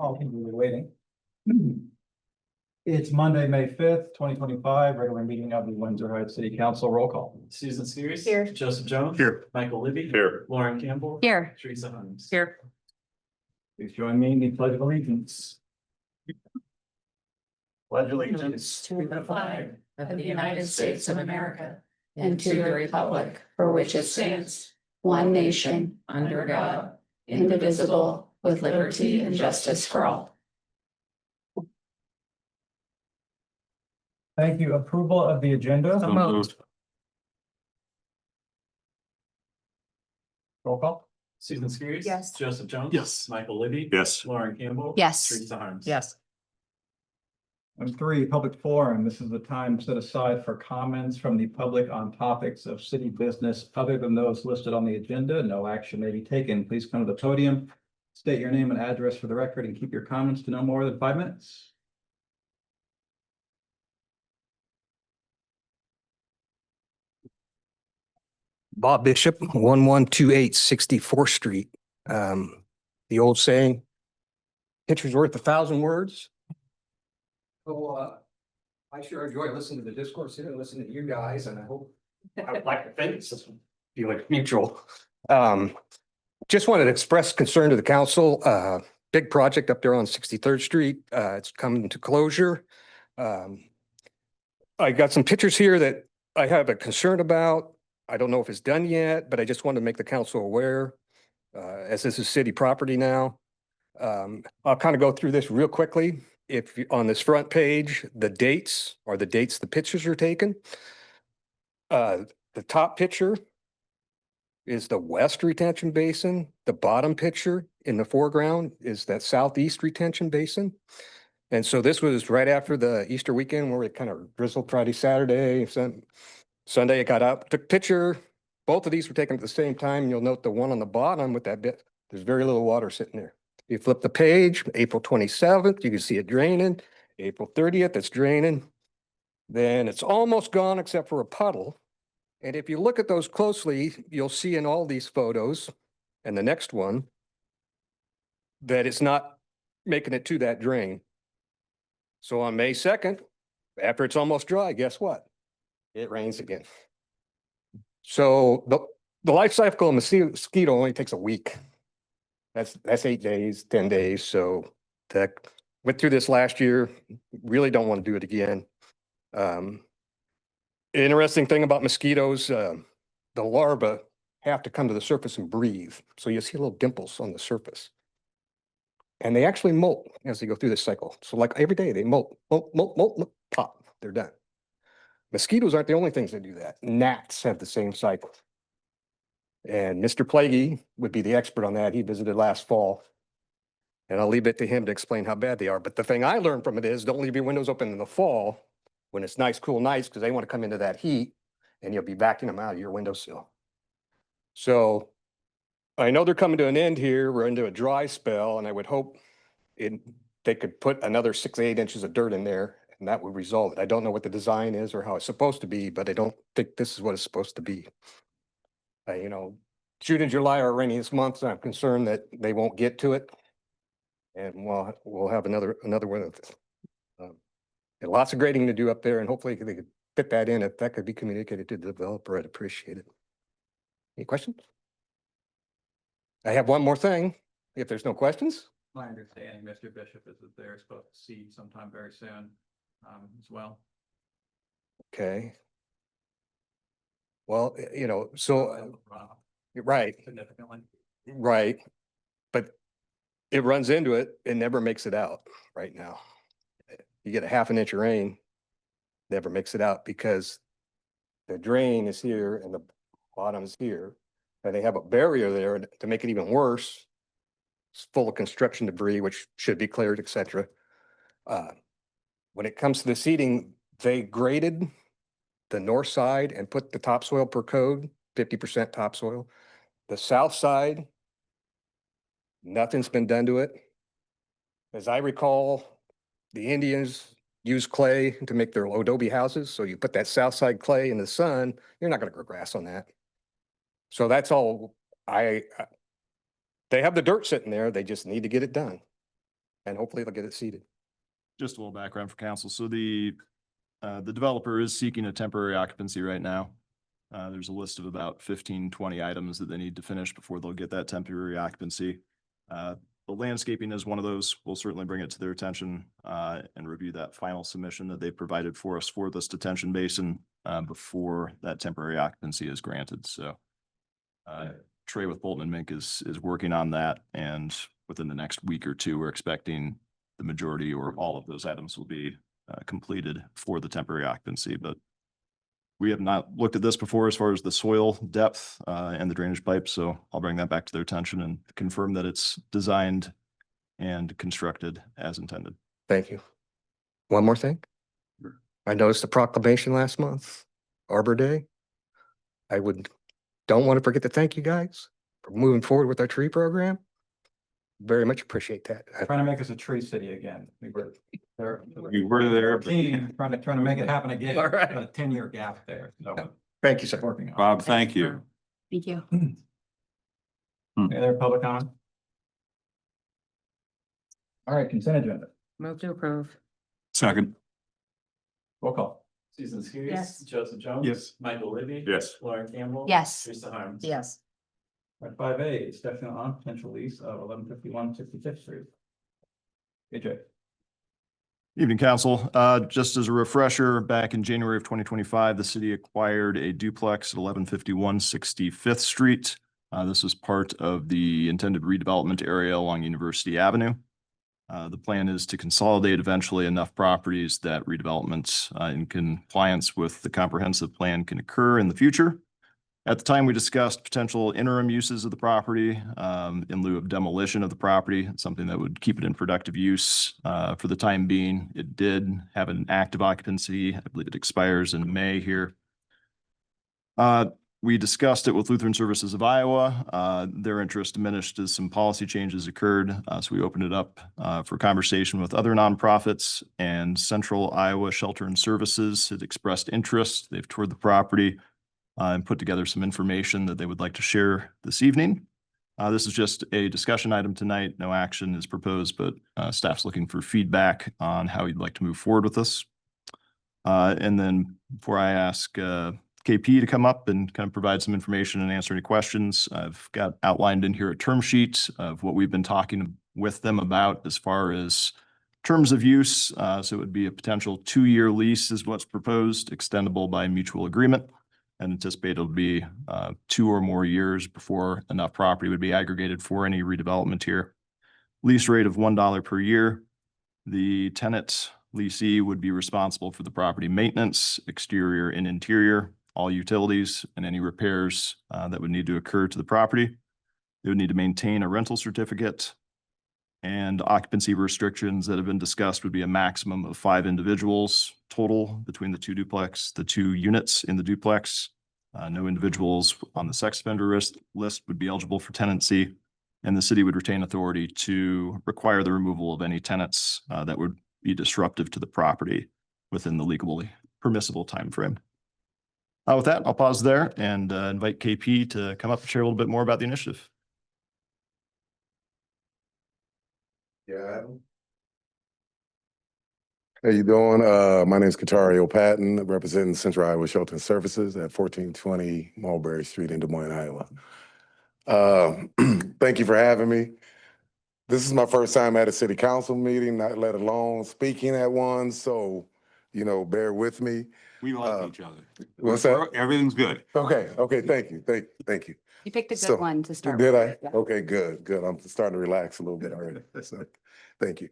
All eagerly waiting. It's Monday, May 5th, 2025, regular meeting of the Windsor Heights City Council. Roll call. Susan Sears. Here. Joseph Jones. Here. Michael Libby. Here. Lauren Campbell. Here. Teresa Harms. Here. Please join me in the pledge of allegiance. Pledge allegiance To the flag of the United States of America and to the republic for which it stands, one nation, under God, indivisible, with liberty and justice for all. Thank you. Approval of the agenda. So moved. Roll call. Susan Sears. Yes. Joseph Jones. Yes. Michael Libby. Yes. Lauren Campbell. Yes. Teresa Harms. Yes. Item 3, public forum. This is the time set aside for comments from the public on topics of city business other than those listed on the agenda. No action may be taken. Please come to the podium, state your name and address for the record, and keep your comments to no more than 5 minutes. Bob Bishop, 1128 64th Street. The old saying, picture's worth 1,000 words. So, I sure enjoy listening to the discourse here and listening to you guys, and I hope, I would like to think this will be like mutual. Just wanted to express concern to the council, big project up there on 63rd Street. It's coming to closure. I got some pictures here that I have a concern about. I don't know if it's done yet, but I just wanted to make the council aware, as this is city property now. I'll kind of go through this real quickly. If on this front page, the dates are the dates the pictures are taken. The top picture is the west retention basin. The bottom picture in the foreground is that southeast retention basin. And so this was right after the Easter weekend where it kind of drizzled Friday, Saturday, Sunday it got up, took a picture. Both of these were taken at the same time. You'll note the one on the bottom with that bit, there's very little water sitting there. You flip the page, April 27th, you can see it draining. April 30th, it's draining. Then it's almost gone except for a puddle. And if you look at those closely, you'll see in all these photos and the next one that it's not making it to that drain. So on May 2nd, after it's almost dry, guess what? It rains again. So the life cycle of mosquito only takes a week. That's 8 days, 10 days. So that went through this last year. Really don't want to do it again. Interesting thing about mosquitoes, the larvae have to come to the surface and breathe. So you see little dimples on the surface. And they actually molt as they go through this cycle. So like every day they molt, pop, they're done. Mosquitoes aren't the only things that do that. Gnats have the same cycle. And Mr. Plaguey would be the expert on that. He visited last fall. And I'll leave it to him to explain how bad they are. But the thing I learned from it is don't leave your windows open in the fall when it's nice, cool nights, because they want to come into that heat and you'll be vacuuming them out of your windowsill. So I know they're coming to an end here. We're into a dry spell, and I would hope they could put another 6 to 8 inches of dirt in there and that would resolve it. I don't know what the design is or how it's supposed to be, but I don't think this is what it's supposed to be. June and July are rainiest months, and I'm concerned that they won't get to it. And we'll have another one of this. And lots of grading to do up there, and hopefully they could fit that in. If that could be communicated to the developer, I'd appreciate it. Any questions? I have one more thing, if there's no questions. My understanding, Mr. Bishop, is that they're supposed to see sometime very soon, as well. Okay. Well, so, right, Significantly. right. But it runs into it, it never makes it out right now. You get a ½ inch of rain, never makes it out because the drain is here and the bottom is here. And they have a barrier there to make it even worse. It's full of construction debris, which should be cleared, et cetera. When it comes to the seeding, they graded the north side and put the topsoil per code, 50% topsoil. The south side, nothing's been done to it. As I recall, the Indians use clay to make their adobe houses. So you put that south side clay in the sun, you're not going to grow grass on that. So that's all they have the dirt sitting there. They just need to get it done. and hopefully they'll get it seated. Just a little background for council. So the developer is seeking a temporary occupancy right now. There's a list of about 15, 20 items that they need to finish before they'll get that temporary occupancy. The landscaping is one of those. We'll certainly bring it to their attention and review that final submission that they provided for us for this detention basin before that temporary occupancy is granted. So Trey with Bolton and Mink is working on that, and within the next week or two, we're expecting the majority or all of those items will be completed for the temporary occupancy. But we have not looked at this before as far as the soil depth and the drainage pipes, so I'll bring that back to their attention and confirm that it's designed and constructed as intended. Thank you. One more thing. Sure. I noticed the proclamation last month, Arbor Day. Don't want to forget to thank you guys for moving forward with our tree program. Very much appreciate that. Trying to make us a tree city again. We were there. We were there, but- Trying to make it happen again. All right. A 10-year gap there. So Thank you, sir. working on. Bob, thank you. Thank you. Any other public comment? All right, consent agenda. Move to approve. Second. Roll call. Susan Skiris. Yes. Joseph Jones. Yes. Michael Libby. Yes. Lauren Campbell. Yes. Teresa Harms. Yes. Right, 5A, discussion on potential lease of 1151 65th Street. AJ. Evening, council. Just as a refresher, back in January of 2025, the city acquired a duplex at 1151 65th Street. This was part of the intended redevelopment area along University Avenue. The plan is to consolidate eventually enough properties that redevelopments in compliance with the comprehensive plan can occur in the future. At the time, we discussed potential interim uses of the property in lieu of demolition of the property, something that would keep it in productive use for the time being. It did have an active occupancy. I believe it expires in May here. We discussed it with Lutheran Services of Iowa. Their interest diminished as some policy changes occurred. So we opened it up for conversation with other nonprofits, and Central Iowa Shelter and Services had expressed interest. They've toured the property and put together some information that they would like to share this evening. This is just a discussion item tonight. No action is proposed, but staff's looking for feedback on how you'd like to move forward with this. And then before I ask KP to come up and kind of provide some information and answer any questions, I've got outlined in here a term sheet of what we've been talking with them about as far as terms of use. So it would be a potential 2-year lease is what's proposed, extendable by mutual agreement, and anticipate it'll be 2 or more years before enough property would be aggregated for any redevelopment here. Lease rate of $1 per year. The tenant leasee would be responsible for the property maintenance, exterior and interior, all utilities and any repairs that would need to occur to the property. They would need to maintain a rental certificate, and occupancy restrictions that have been discussed would be a maximum of 5 individuals total between the 2 units in the duplex. No individuals on the sex offender list would be eligible for tenancy, and the city would retain authority to require the removal of any tenants that would be disruptive to the property within the legally permissible timeframe. With that, I'll pause there and invite KP to come up and share a little bit more about the initiative. Yeah. How you doing? My name is Katario Patton, representing Central Iowa Shelter and Services at 1420 Mulberry Street in Des Moines, Iowa. Thank you for having me. This is my first time at a city council meeting, not let alone speaking at one, so, you know, bear with me. We like each other. What's that? Everything's good. Okay, thank you, thank you. You picked a So, good one to start. Did I? with. Yeah. Okay, good. I'm starting to relax a little bit already. So, thank you.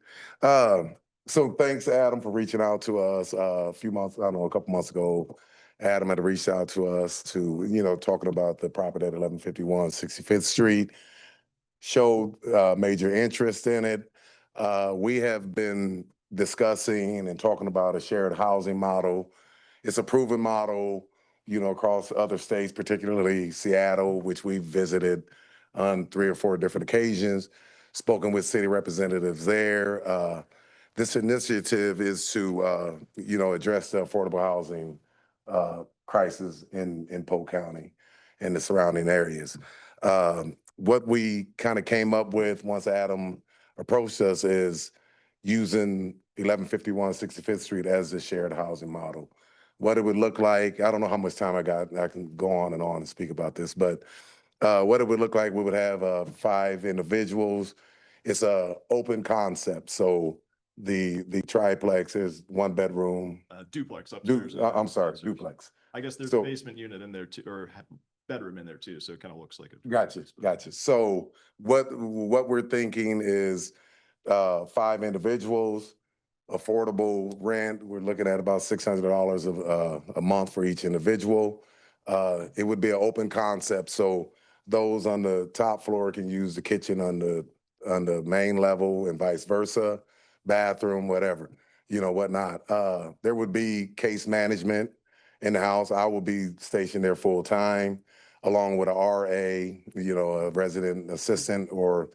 So thanks, Adam, for reaching out to us a few months, I don't know, a couple months ago. Adam had reached out to us to, you know, talking about the property at 1151 65th Street, showed major interest in it. We have been discussing and talking about a shared housing model. It's a proven model, you know, across other states, particularly Seattle, which we've visited on 3 or 4 different occasions, spoken with city representatives there. This initiative is to, you know, address the affordable housing crisis in Polk County and the surrounding areas. What we kind of came up with once Adam approached us is using 1151 65th Street as the shared housing model. What it would look like, I don't know how much time I got. I can go on and speak about this, but what it would look like, we would have 5 individuals. It's a open concept. So the triplex is 1 bedroom. Duplex upstairs. I'm sorry, downstairs. duplex. I guess there's So- a basement unit in there too, or bedroom in there too, so it kind of looks like a. Gotcha. So what we're thinking is 5 individuals, affordable rent. We're looking at about $600 a month for each individual. It would be an open concept, so those on the top floor can use the kitchen on the main level and vice versa, bathroom, whatever, whatnot. There would be case management in the house. I will be stationed there full time, along with a RA, a resident assistant, or,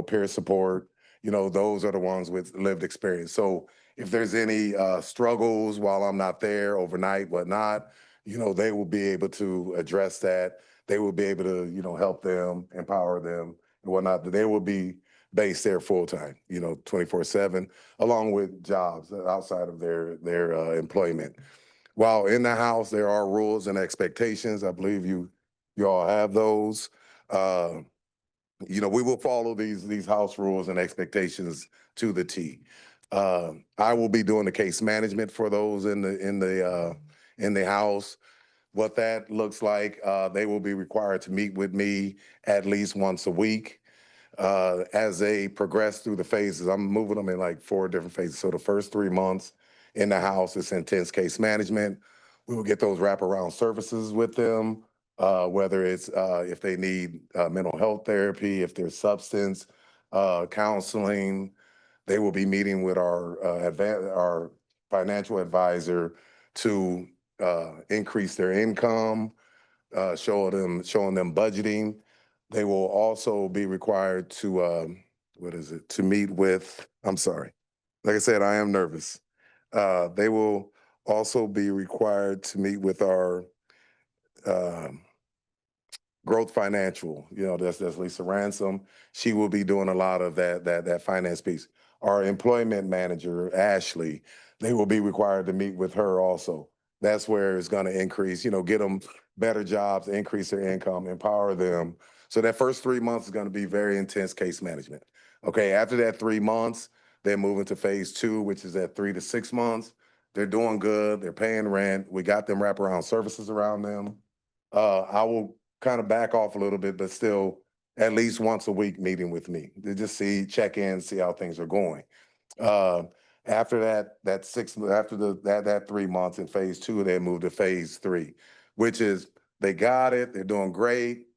peer support. Those are the ones with lived experience. So if there's any struggles while I'm not there overnight, whatnot, they will be able to address that. They will be able to, help them, empower them, and whatnot. They will be based there full time, 24/7, along with jobs outside of their employment. While in the house, there are rules and expectations. I believe you all have those. We will follow these house rules and expectations to the T. I will be doing the case management for those in the house. What that looks like, they will be required to meet with me at least once a week. As they progress through the phases, I'm moving them in like 4 different phases. So the first 3 months in the house is intense case management. We will get those wraparound services with them, whether it's if they need mental health therapy, if there's substance counseling. They will be meeting with our financial advisor to increase their income, showing them budgeting. They will also be required to to meet with. I'm sorry, like I said, I am nervous. They will also be required to meet with our Growth Financial. That's Lisa Ransom. She will be doing a lot of that finance piece. Our employment manager, Ashley, they will be required to meet with her also. That's where it's going to increase, get them better jobs, increase their income, empower them. So that first 3 months is going to be very intense case management. Okay, after that 3 months, they're moving to phase 2, which is at 3 to 6 months. They're doing good. They're paying rent. We got them wraparound services around them. I will kind of back off a little bit, but still at least once a week meeting with me to just check in, see how things are going. After that 6, after that 3 months in phase 2, they move to phase 3, which is they got it, they're doing great.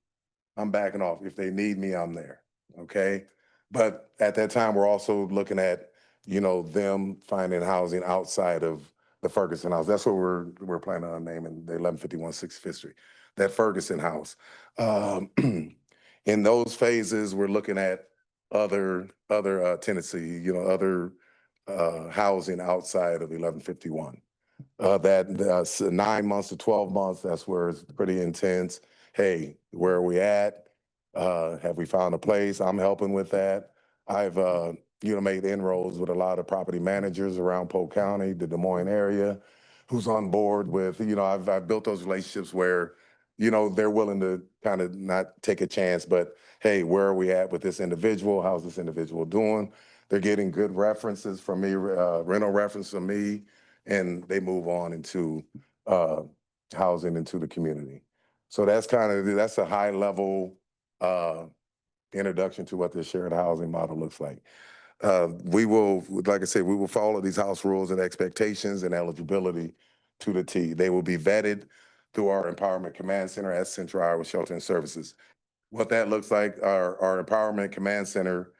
I'm backing off. If they need me, I'm there. Okay. But at that time, we're also looking at, them finding housing outside of the Ferguson house. That's what we're planning on naming the 1151 65th Street, that Ferguson house. In those phases, we're looking at other tenancy, other housing outside of 1151. That's 9 months to 12 months. That's where it's pretty intense. Hey, where are we at? Have we found a place? I'm helping with that. I've made inroads with a lot of property managers around Polk County, the Des Moines area, who's on board with. I've built those relationships where, they're willing to kind of not take a chance, but hey, where are we at with this individual? How's this individual doing? They're getting good references from me, rental reference from me, and they move on into housing into the community. So that's a high level introduction to what the shared housing model looks like. We will, like I said, we will follow these house rules and expectations and eligibility to the T. They will be vetted through our Empowerment Command Center at Central Iowa Shelter and Services. What that looks like, our Empowerment Command Center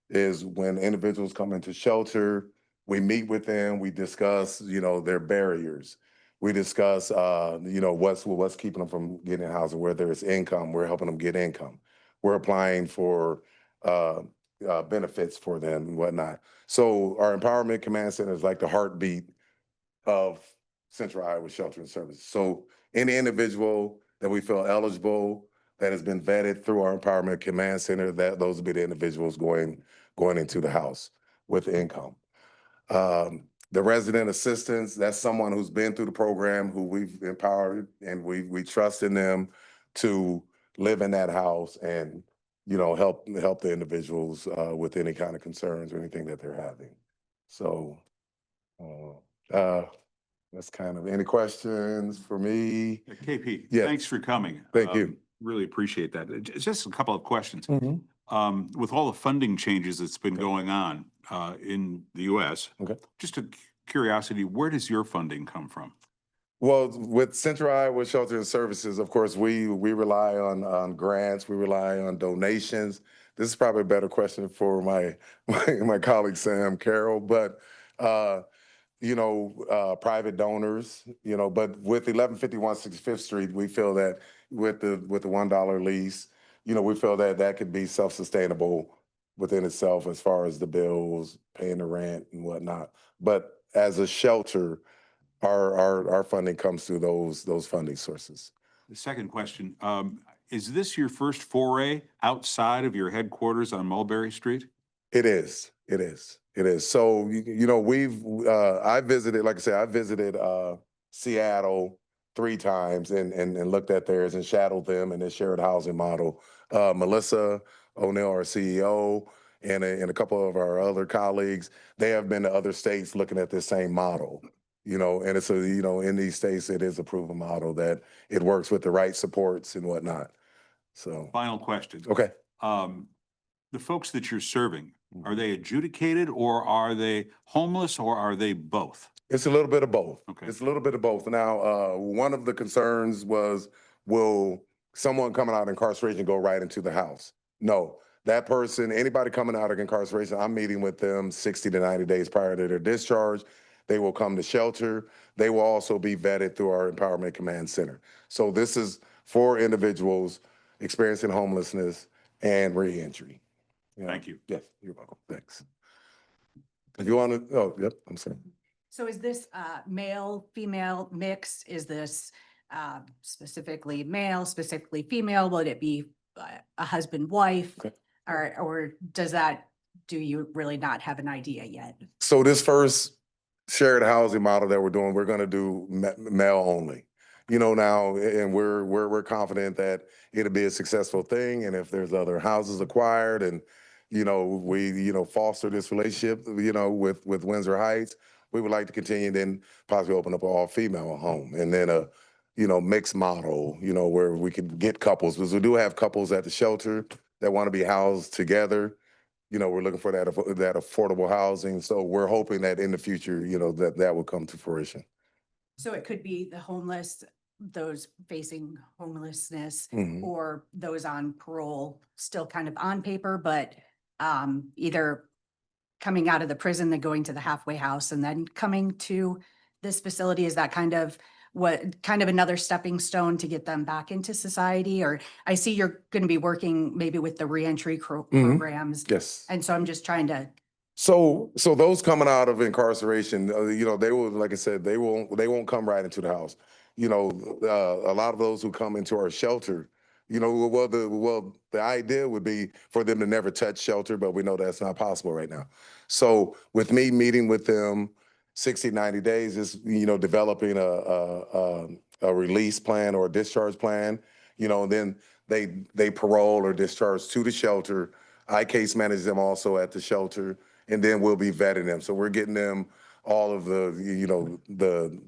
is when individuals come into shelter, we meet with them, we discuss, their barriers. We discuss, what's keeping them from getting housing, whether it's income, we're helping them get income. We're applying for benefits for them and whatnot. So our Empowerment Command Center is like the heartbeat of Central Iowa Shelter and Services. So any individual that we feel eligible, that has been vetted through our Empowerment Command Center, those will be the individuals going into the house with income. The resident assistants, that's someone who's been through the program, who we've empowered, and we trust in them to live in that house and, you know, help the individuals with any kind of concerns or anything that they're having. So that's kind of, any questions for me? KP, Yes. thanks for coming. Thank you. Really appreciate that. Just a couple of questions. With all the funding changes that's been going on in the US, Okay. just a curiosity, where does your funding come from? Well, with Central Iowa Shelter and Services, of course, we rely on grants, we rely on donations. This is probably a better question for my colleague Sam Carroll, but private donors, but with 1151 65th Street, we feel that with the $1 lease, we feel that that could be self-sustainable within itself as far as the bills, paying the rent and whatnot. But as a shelter, our funding comes through those funding sources. The second question, is this your first foray outside of your headquarters on Mulberry Street? It is. So, I visited, like I said, I visited Seattle 3 times and looked at theirs and shadowed them in this shared housing model. Melissa O'Neill, our CEO, and a couple of our other colleagues, they have been to other states looking at this same model. And it's in these states, it is a proven model that it works with the right supports and whatnot. So, Final question. okay. The folks that you're serving, are they adjudicated or are they homeless or are they both? It's a little bit of both. Okay. It's a little bit of both. Now, one of the concerns was, will someone coming out of incarceration go right into the house? No. That person, anybody coming out of incarceration, I'm meeting with them 60 to 90 days prior to their discharge. They will come to shelter. They will also be vetted through our Empowerment Command Center. So this is for individuals experiencing homelessness and reentry. Thank you. Yes, you're welcome. Thanks. If you want to, oh, yep, I'm sorry. So is this male, female mix? Is this specifically male, specifically female? Would it be a husband, wife? Okay. Or do you really not have an idea yet? So this first shared housing model that we're doing, we're going to do male only. Now, and we're confident that it'll be a successful thing. And if there's other houses acquired and, we, foster this relationship, with Windsor Heights, we would like to continue, then possibly open up an all-female home and then a, mixed model, where we could get couples, because we do have couples at the shelter that want to be housed together. We're looking for that affordable housing. So we're hoping that in the future, that will come to fruition. So it could be the homeless, those facing homelessness, Mhm. or those on parole, still kind of on paper, but either coming out of the prison, then going to the halfway house and then coming to this facility. Is that kind of another stepping stone to get them back into society? Or I see you're going to be working maybe with the reentry programs. Yes. And so I'm just trying to. So those coming out of incarceration, they will, like I said, they won't come right into the house. A lot of those who come into our shelter, the idea would be for them to never touch shelter, but we know that's not possible right now. So with me meeting with them 60, 90 days is, developing a release plan or a discharge plan, and then they parole or discharge to the shelter. I case manage them also at the shelter, and then we'll be vetting them. So we're getting them all of the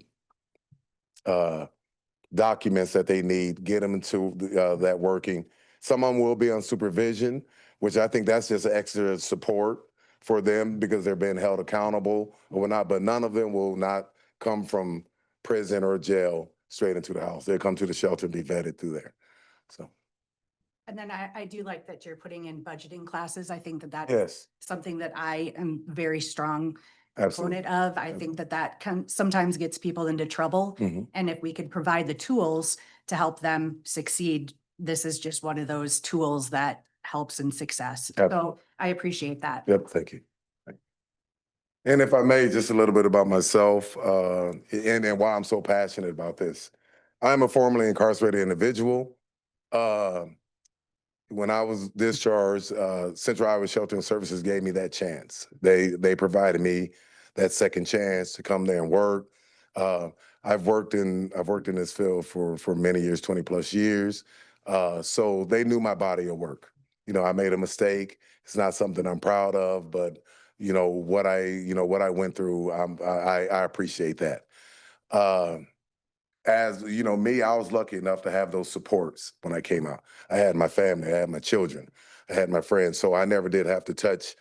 documents that they need, get them into that working. Some of them will be on supervision, which I think that's just extra support for them because they're being held accountable or whatnot, but none of them will not come from prison or jail straight into the house. They'll come to the shelter and be vetted through there. So. And then I do like that you're putting in budgeting classes. I think that's Yes, something that I am very strong absolutely. proponent of. I think that sometimes gets people into trouble. Mhm. And if we could provide the tools to help them succeed, this is just one of those tools that helps in success. So I appreciate that. Yep, thank you. And if I may, just a little bit about myself and why I'm so passionate about this. I'm a formerly incarcerated individual. When I was discharged, Central Iowa Shelter and Services gave me that chance. They provided me that second chance to come there and work. I've worked in this field for many years, 20+ years. So they knew my body of work. You know, I made a mistake. It's not something I'm proud of, but what I went through, I appreciate that. As you know, me, I was lucky enough to have those supports when I came out. I had my family, I had my children, I had my friends, so I never did have to touch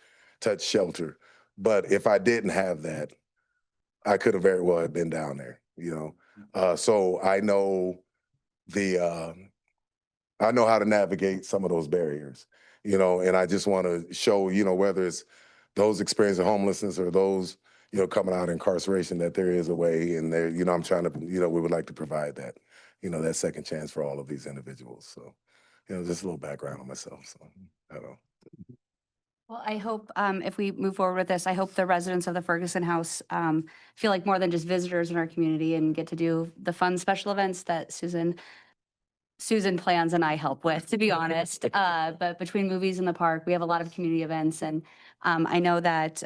shelter. But if I didn't have that, I could have very well have been down there. So I know I know how to navigate some of those barriers. And I just want to show, whether it's those experiencing homelessness or those coming out of incarceration, that there is a way, and there, I'm trying to, we would like to provide that, that second chance for all of these individuals. So, just a little background on myself. So, I don't know. Well, I hope if we move forward with this, I hope the residents of the Ferguson House feel like more than just visitors in our community and get to do the fun special events that Susan plans and I help with, to be honest. But between movies in the park, we have a lot of community events. And I know that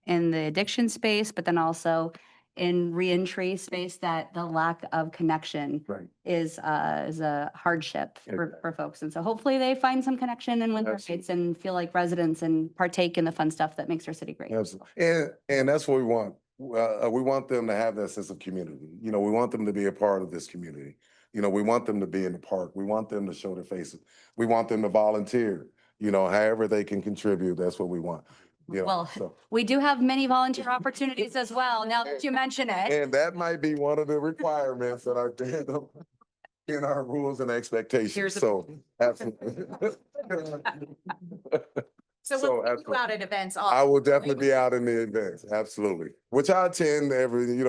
in the addiction space, but then also in reentry space, that the lack of connection Right. is a hardship for folks. And so hopefully they find some connection in Windsor Heights and feel like residents and partake in the fun stuff that makes our city great. Absolutely. And that's what we want. We want them to have that sense of community. We want them to be a part of this community. We want them to be in the park. We want them to show their faces. We want them to volunteer. However they can contribute, that's what we want. Well, we do have many volunteer opportunities as well, now that you mention it. And that might be one of the requirements that are in our rules and expectations. So, absolutely. So So, we'll see you absolutely. out at events. I will definitely be out in the events, absolutely. Which I attend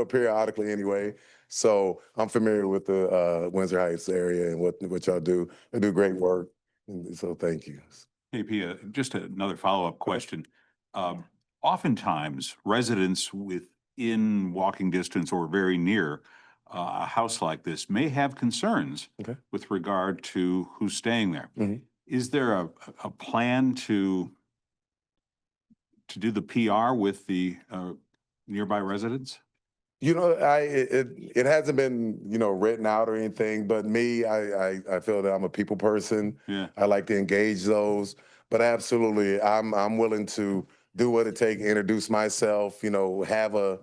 periodically anyway. So I'm familiar with the Windsor Heights area and what y'all do. They do great work. And so thank you. Hey, Pia, just another follow-up question. Oftentimes, residents within walking distance or very near a house like this may have concerns Okay. with regard to who's staying there. Mhm. Is there a plan to do the PR with the nearby residents? It hasn't been, written out or anything, but me, I feel that I'm a people person. Yeah. I like to engage those, but absolutely, I'm willing to do what it takes, introduce myself, have a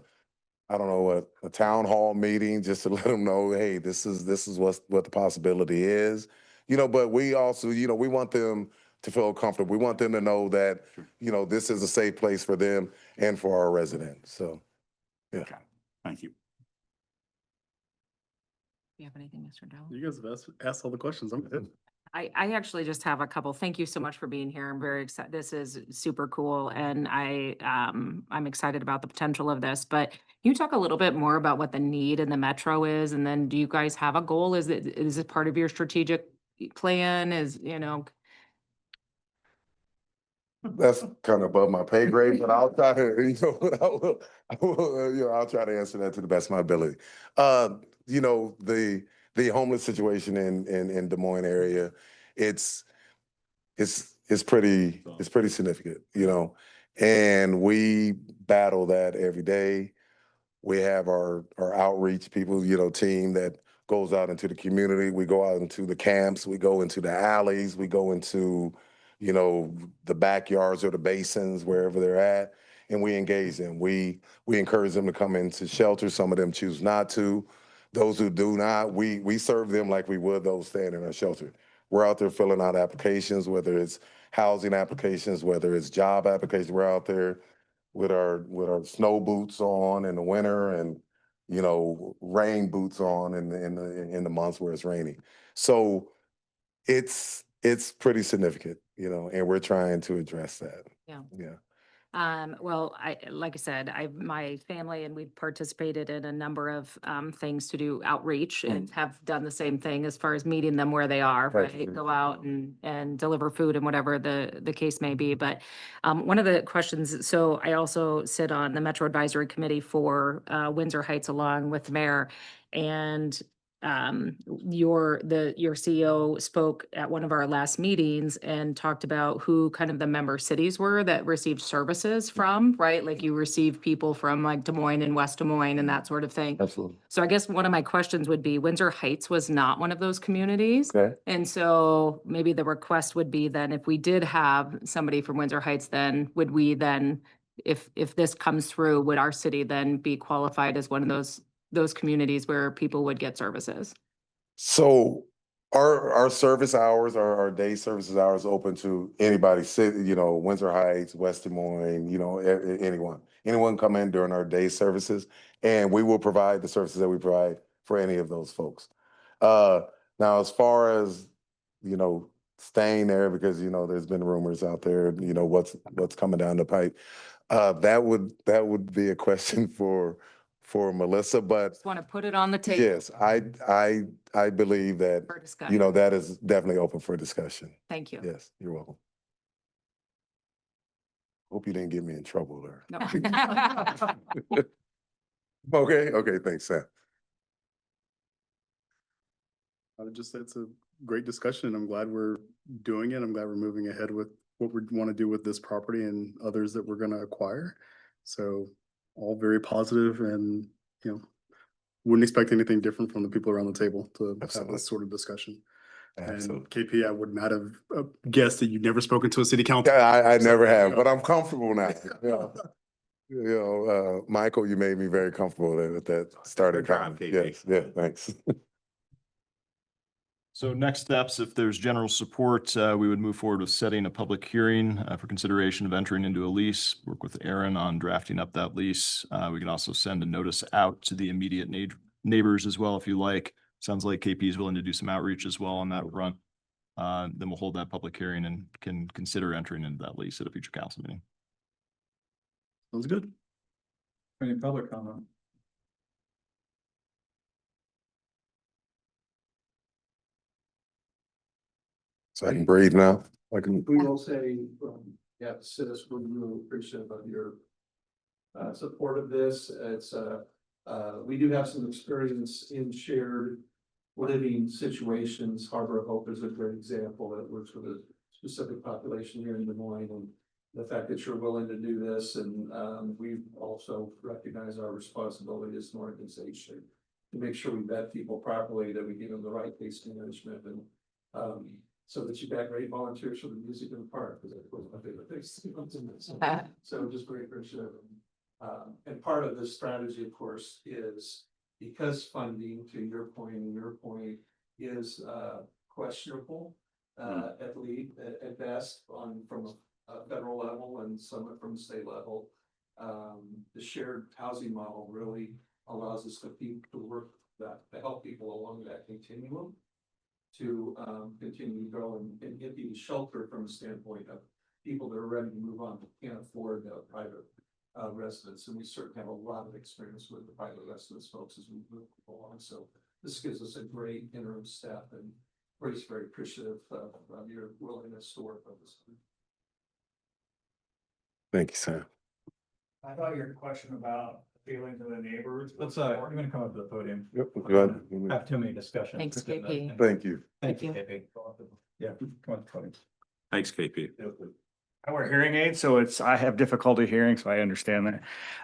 town hall meeting just to let them know, hey, this is what the possibility is, but we also, we want them to feel comfortable. We want them to know that, this is a safe place for them and for our residents. So, yeah. Okay. Thank you. You have anything, Mr. Dowell? You guys have asked all the questions. I'm good. I actually just have a couple. Thank you so much for being here. I'm very excited. This is super cool. And I'm excited about the potential of this, but can you talk a little bit more about what the need in the metro is? And then do you guys have a goal? Is it part of your strategic plan? That's kind of above my pay grade, but I'll try to, I'll try to answer that to the best of my ability. The homeless situation in Des Moines area, it's pretty significant, and we battle that every day. We have our outreach people, team that goes out into the community. We go out into the camps. We go into the alleys. We go into, the backyards or the basins, wherever they're at, and we engage them. We encourage them to come into shelter. Some of them choose not to. Those who do not, we serve them like we would those staying in our shelter. We're out there filling out applications, whether it's housing applications, whether it's job applications. We're out there with our snow boots on in the winter and rain boots on in the months where it's raining. So it's pretty significant, and we're trying to address that. Yeah. Yeah. Well, like I said, my family and we've participated in a number of things to do outreach and have done the same thing as far as meeting them where they are, Right. right? Go out and deliver food and whatever the case may be. But one of the questions, so I also sit on the Metro Advisory Committee for Windsor Heights along with the mayor. And your CEO spoke at one of our last meetings and talked about who kind of the member cities were that received services from, right? Like you receive people from like Des Moines and West Des Moines and that sort of thing. Absolutely. So I guess one of my questions would be Windsor Heights was not one of those communities. Okay. And so maybe the request would be then if we did have somebody from Windsor Heights, then would we then, if this comes through, would our city then be qualified as one of those communities where people would get services? So our service hours, our day services hours open to anybody, Windsor Heights, West Des Moines, anyone come in during our day services, and we will provide the services that we provide for any of those folks. Now, as far as, staying there, because, there's been rumors out there, what's coming down the pipe. That would be a question for Melissa, but Just want to put it on the table yes, I believe that, for discussion. that is definitely open for discussion. Thank you. Yes, you're welcome. Hope you didn't get me in trouble there. No. Okay, thanks, Sam. I would just say it's a great discussion. I'm glad we're doing it. I'm glad we're moving ahead with what we want to do with this property and others that we're going to acquire. So all very positive and, wouldn't expect anything different from the people around the table to have Absolutely. this sort of discussion. Absolutely. And KP, I would not have guessed that you'd never spoken to a city council. Yeah, I never have, Yeah. but I'm comfortable now. Michael, you made me very comfortable with that starting Good job, comment. KP. Yes, yeah, thanks. So next steps, if there's general support, we would move forward with setting a public hearing for consideration of entering into a lease, work with Aaron on drafting up that lease. We can also send a notice out to the immediate neighbors as well, if you like. Sounds like KP is willing to do some outreach as well on that front. Then we'll hold that public hearing and can consider entering into that lease at a future council meeting. Sounds good. Any public comment? So I can breathe now. I can. We will say, Sis, we're really appreciative of your support of this. We do have some experience in shared living situations. Harbor of Hope is a great example that works with a specific population here in Des Moines, and the fact that you're willing to do this, and we also recognize our responsibility as an organization to make sure we vet people properly, that we give them the right case management, and so that you've got great volunteers for the music in the park, because that was my favorite thing. So just very appreciative. And part of this strategy, of course, is because funding, to your point and your point, is questionable, at least at best from a federal level and some from the state level. The shared housing model really allows us to work that, to help people along that continuum to continue to grow and get the shelter from the standpoint of people that are ready to move on, but can't afford private residence. And we certainly have a lot of experience with the private residence folks as we move along. So this gives us a great interim step, and we're just very appreciative of your willingness to work with us. Thank you, Sam. I thought your question about feeling to the neighbors. Let's, you're gonna come up to the podium. Yep, go ahead. Have too many discussions. Thanks, KP. Thank you. Thank you, KP. Yeah, come on, to the podium. Thanks, KP. I wear hearing aids, so I have difficulty hearing, so I understand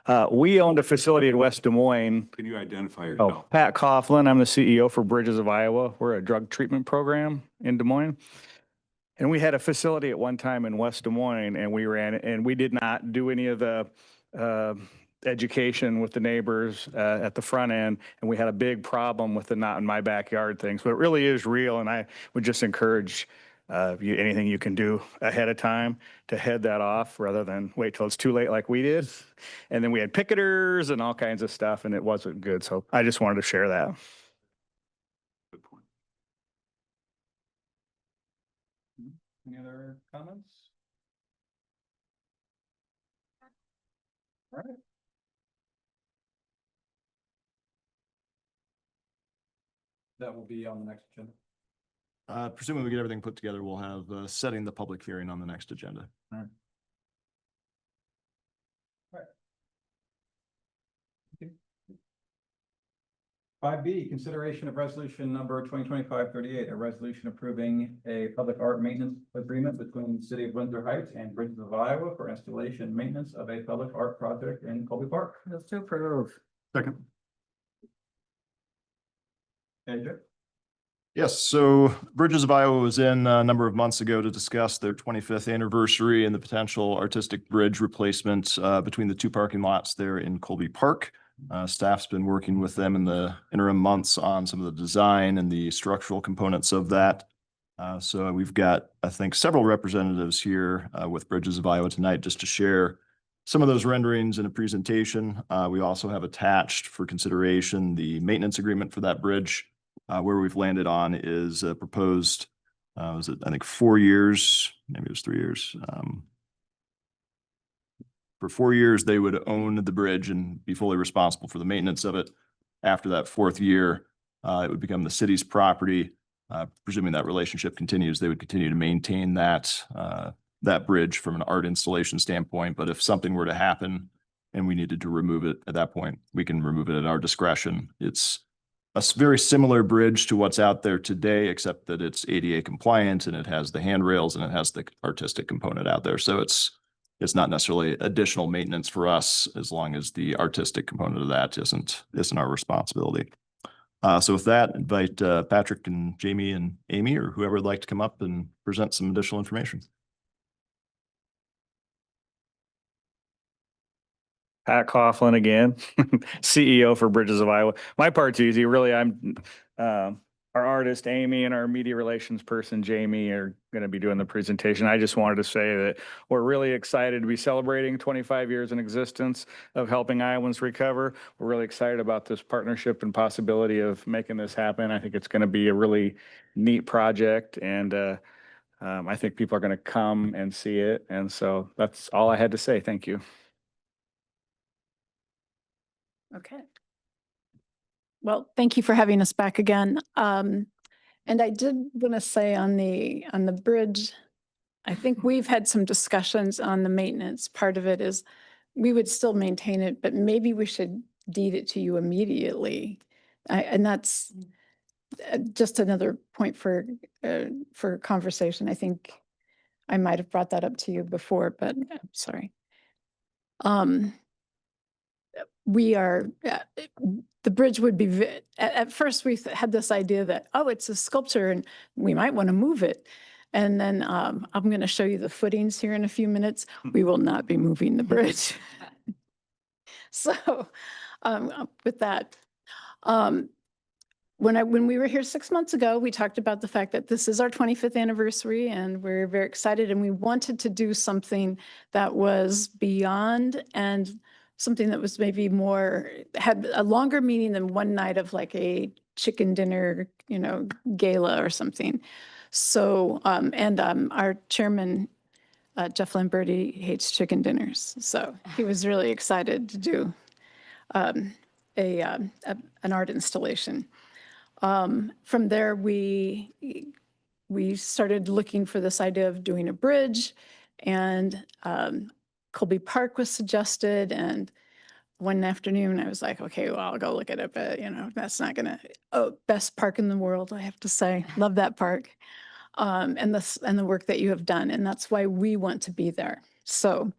that. We owned a facility in West Des Moines. Can you identify Oh, yourself? Pat Coughlin, I'm the CEO for Bridges of Iowa. We're a drug treatment program in Des Moines. And we had a facility at one time in West Des Moines, and we did not do any of the education with the neighbors at the front end, and we had a big problem with the not in my backyard thing. So it really is real, and I would just encourage anything you can do ahead of time to head that off rather than wait till it's too late like we did. And then we had picketers and all kinds of stuff, and it wasn't good. So I just wanted to share that. Good point. Any other comments? All right. That will be on the next agenda. Presuming we get everything put together, we'll have setting the public hearing on the next agenda. All right. All right. Okay. 5B, consideration of resolution number 2025-38, a resolution approving a public art maintenance agreement between the city of Windsor Heights and Bridges of Iowa for installation and maintenance of a public art project in Colby Park. Move to approve. Second. AJ? Yes, so Bridges of Iowa was in a number of months ago to discuss their 25th anniversary and the potential artistic bridge replacement between the two parking lots there in Colby Park. Staff's been working with them in the interim months on some of the design and the structural components of that. So we've got, I think, several representatives here with Bridges of Iowa tonight just to share some of those renderings in a presentation. We also have attached for consideration the maintenance agreement for that bridge. Where we've landed on is a proposed, was it, I think 4 years, maybe it was 3 years. For 4 years, they would own the bridge and be fully responsible for the maintenance of it. After that 4th year, it would become the city's property. Presuming that relationship continues, they would continue to maintain that, that bridge from an art installation standpoint. But if something were to happen and we needed to remove it at that point, we can remove it at our discretion. It's a very similar bridge to what's out there today, except that it's ADA compliant and it has the handrails and it has the artistic component out there. So it's not necessarily additional maintenance for us as long as the artistic component of that isn't our responsibility. So with that, invite Patrick and Jamie and Amy or whoever would like to come up and present some additional information. Pat Coughlin again, CEO for Bridges of Iowa. My part's easy. Really, I'm our artist, Amy, and our media relations person, Jamie, are going to be doing the presentation. I just wanted to say that we're really excited to be celebrating 25 years in existence of helping Iowans recover. We're really excited about this partnership and possibility of making this happen. I think it's going to be a really neat project, and I think people are going to come and see it. And so that's all I had to say. Thank you. Okay. Well, thank you for having us back again. And I did want to say on the bridge, I think we've had some discussions on the maintenance. Part of it is we would still maintain it, but maybe we should deed it to you immediately. And that's just another point for conversation. I think I might have brought that up to you before, but I'm sorry. We are, the bridge would be, at first we had this idea that, oh, it's a sculpture and we might want to move it. And then I'm going to show you the footings here in a few minutes. We will not be moving the bridge. So with that, when we were here 6 months ago, we talked about the fact that this is our 25th anniversary and we're very excited and we wanted to do something that was beyond and something that was maybe more, had a longer meaning than one night of like a chicken dinner, gala or something. So, our chairman, Jeff Lamberti, hates chicken dinners. So he was really excited to do an art installation. From there, we started looking for this idea of doing a bridge, and Colby Park was suggested, and one afternoon I was like, okay, well, I'll go look at it, but that's not gonna, best park in the world, I have to say. Love that park. And the work that you have done, and that's why we want to be there. So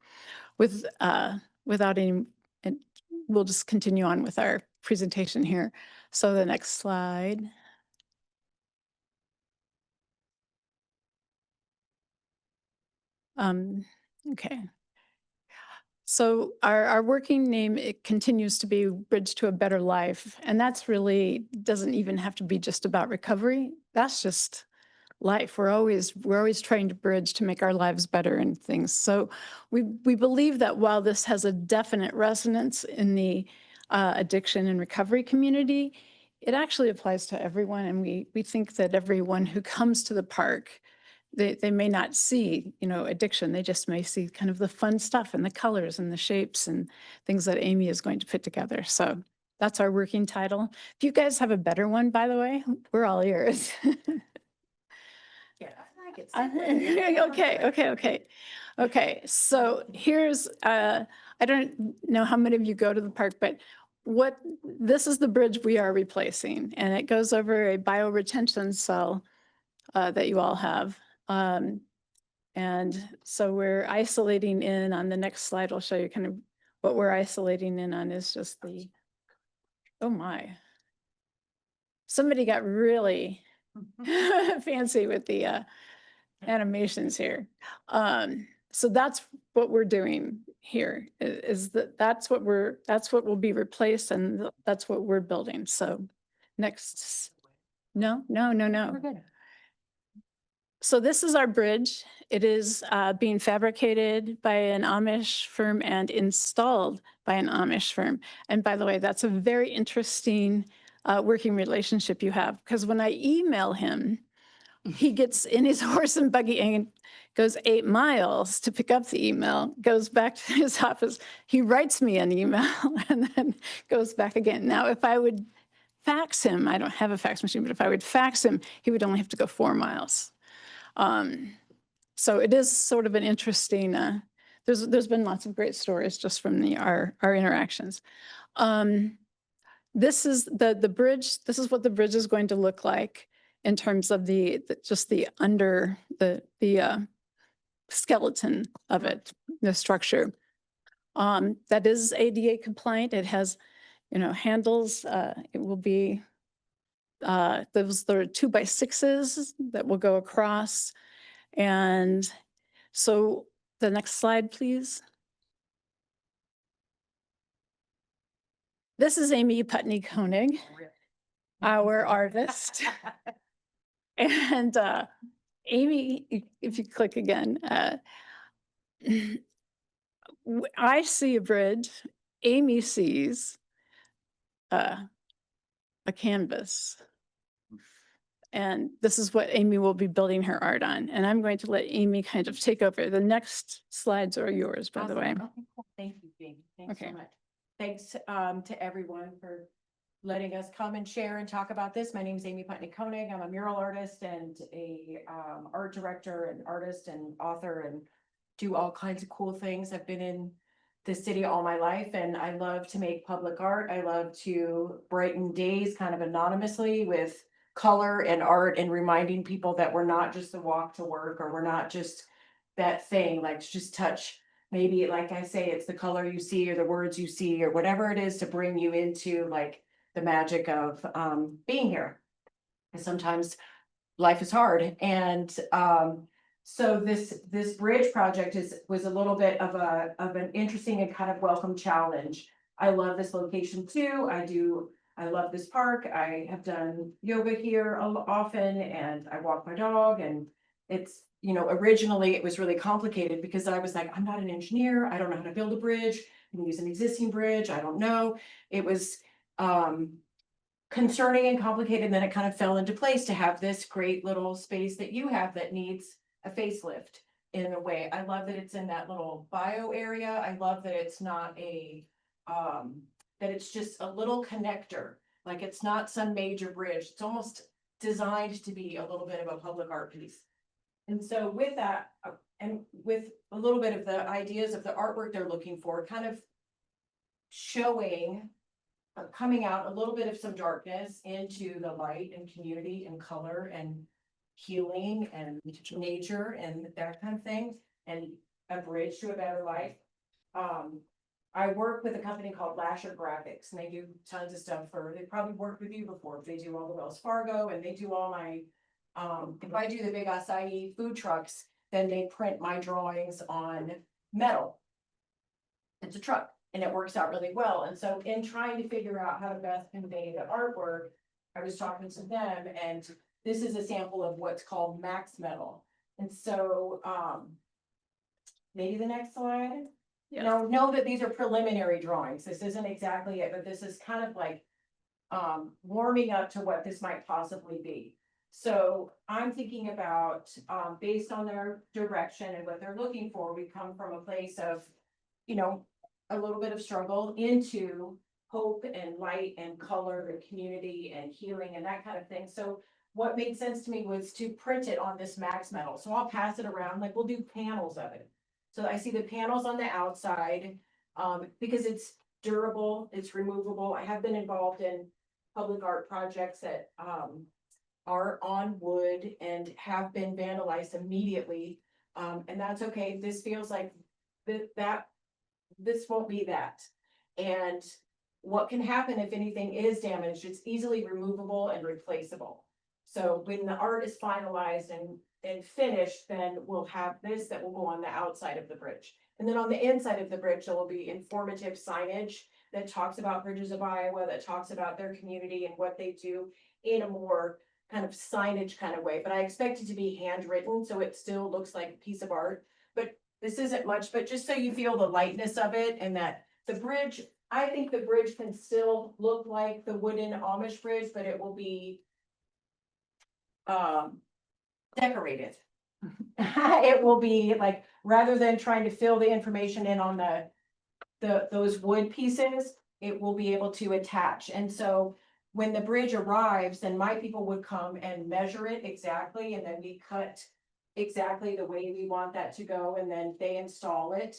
without any, we'll just continue on with our presentation here. So the next slide. Okay. So our working name, it continues to be Bridge to a Better Life. And that's really, doesn't even have to be just about recovery. That's just life. We're always trying to bridge to make our lives better and things. So we believe that while this has a definite resonance in the addiction and recovery community, it actually applies to everyone. And we think that everyone who comes to the park, they may not see, addiction. They just may see kind of the fun stuff and the colors and the shapes and things that Amy is going to put together. So that's our working title. If you guys have a better one, by the way, we're all ears. Okay. So here's, I don't know how many of you go to the park, but this is the bridge we are replacing, and it goes over a bioretention cell that you all have. And so we're isolating in on the next slide. I'll show you kind of what we're isolating in on is just the, oh my. Somebody got really fancy with the animations here. So that's what we're doing here is that that's what will be replaced and that's what we're building. So next, no. We're good. So this is our bridge. It is being fabricated by an Amish firm and installed by an Amish firm. And by the way, that's a very interesting working relationship you have, because when I email him, he gets in his horse and buggy and goes 8 miles to pick up the email, goes back to his office. He writes me an email and then goes back again. Now, if I would fax him, I don't have a fax machine, but if I would fax him, he would only have to go 4 miles. So it is sort of an interesting, there's been lots of great stories just from our interactions. This is the bridge. This is what the bridge is going to look like in terms of just the under the skeleton of it, the structure. That is ADA compliant. It has, handles. It will be those are 2x6s that will go across. And so the next slide, please. This is Amy Putney Koenig, our artist. And Amy, if you click again, I see a bridge. Amy sees a canvas. And this is what Amy will be building her art on. And I'm going to let Amy kind of take over. The next slides are yours, by the way. Okay, cool. Thank you, Jamie. Thanks Okay. so much. Thanks to everyone for letting us come and share and talk about this. My name is Amy Putney Koenig. I'm a mural artist and a art director and artist and author and do all kinds of cool things. I've been in the city all my life and I love to make public art. I love to brighten days kind of anonymously with color and art and reminding people that we're not just a walk to work or we're not just that thing, like just touch. Maybe like I say, it's the color you see or the words you see or whatever it is to bring you into like the magic of being here. And sometimes life is hard. And so this bridge project was a little bit of an interesting and kind of welcome challenge. I love this location too. I love this park. I have done yoga here often and I walk my dog and it's, originally it was really complicated because I was like, I'm not an engineer. I don't know how to build a bridge. I can use an existing bridge. I don't know. It was concerning and complicated. And then it kind of fell into place to have this great little space that you have that needs a facelift in a way. I love that it's in that little bio area. I love that it's not that it's just a little connector. Like it's not some major bridge. It's almost designed to be a little bit of a public art piece. And so with that, and with a little bit of the ideas of the artwork they're looking for, kind of showing, coming out a little bit of some darkness into the light and community and color and healing and nature and that kind of thing, and a bridge to a better life. I work with a company called Lasher Graphics and they do tons of stuff they probably worked with you before. They do all the Wells Fargo and they do all my, if I do the big acai food trucks, then they print my drawings on metal. It's a truck and it works out really well. And so in trying to figure out how to best convey the artwork, I was talking to them and this is a sample of what's called Max Metal. And so, maybe the next slide. Yes. Now, know that these are preliminary drawings. This isn't exactly it, but this is kind of like warming up to what this might possibly be. So I'm thinking about, based on their direction and what they're looking for, we come from a place of, a little bit of struggle into hope and light and color and community and healing and that kind of thing. So what made sense to me was to print it on this Max Metal. So I'll pass it around, like we'll do panels of it. So I see the panels on the outside, because durable, it's removable. I have been involved in public art projects that are on wood and have been vandalized immediately. And that's okay. This feels like this won't be that. And what can happen if anything is damaged, it's easily removable and replaceable. So when the art is finalized and finished, then we'll have this that will go on the outside of the bridge. And then on the inside of the bridge, there will be informative signage that talks about Bridges of Iowa, that talks about their community and what they do in a more kind of signage kind of way. But I expect it to be handwritten, so it still looks like a piece of art. But this isn't much, but just so you feel the lightness of it and that the bridge, I think the bridge can still look like the wooden Amish bridge, but it will be decorated. It will be like, rather than trying to fill the information in on those wood pieces, it will be able to attach. And so when the bridge arrives, then my people would come and measure it exactly, and then we cut exactly the way we want that to go, and then they install it,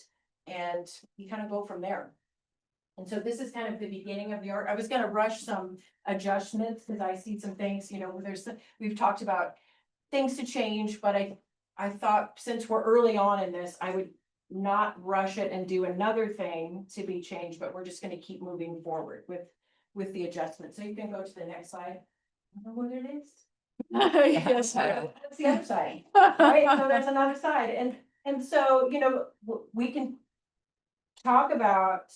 and we kind of go from there. And so this is kind of the beginning of the art. I was gonna rush some adjustments because I see some things, you know, we've talked about things to change, but I thought since we're early on in this, I would not rush it and do another thing to be changed, but we're just gonna keep moving forward with the adjustment. So you can go to the next slide. I don't know what it is. Yes. That's the other side, right? So there's another side. And so, you know, we can talk about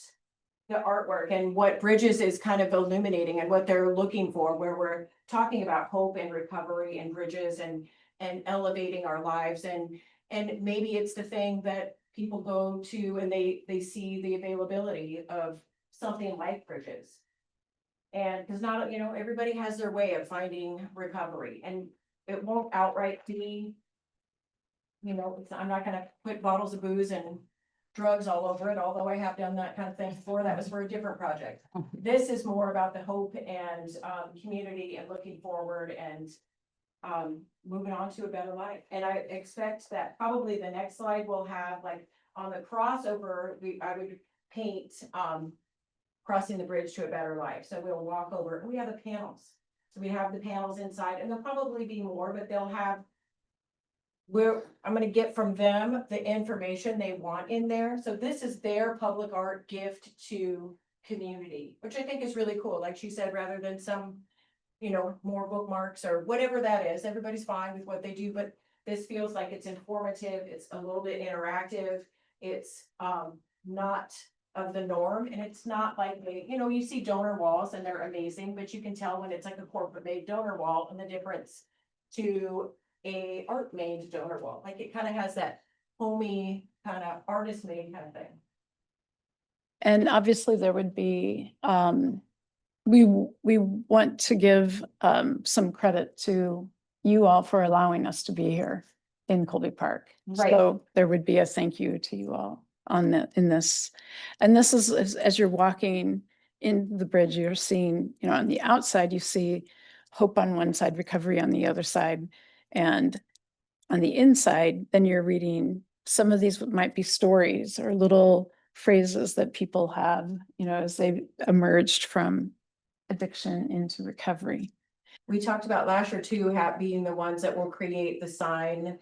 the artwork and what Bridges is kind of illuminating and what they're looking for, where we're talking about hope and recovery and bridges and elevating our lives. And maybe it's the thing that people go to and they see the availability of something like Bridges. And because not, you know, everybody has their way of finding recovery, and it won't outright be, you know, I'm not gonna put bottles of booze and drugs all over it, although I have done that kind of thing before. That was for a different project. This is more about the hope and community and looking forward and moving on to a better life. And I expect that probably the next slide will have, like, on the crossover, I would paint crossing the bridge to a better life. So we'll walk over, we have the panels. So we have the panels inside, and there'll probably be more, but they'll have where I'm gonna get from them the information they want in there. So this is their public art gift to community, which I think is really cool. Like she said, rather than some, you know, more bookmarks or whatever that is, everybody's fine with what they do, but this feels like it's informative. It's a little bit interactive. It's not of the norm, and it's not like you know, you see donor walls and they're amazing, but you can tell when it's like a corporate made donor wall and the difference to a art made donor wall. Like it kind of has that homey kind of artist made kind of thing. And obviously there would be, we want to give some credit to you all for allowing us to be here in Colby Park. Right. So there would be a thank you to you all on in this. And this is, as you're walking in the bridge, you're seeing, you know, on the outside, you see hope on one side, recovery on the other side. And on the inside, then you're reading, some of these might be stories or little phrases that people have, you know, as they emerged from addiction into recovery. We talked about last year too, being the ones that will create the sign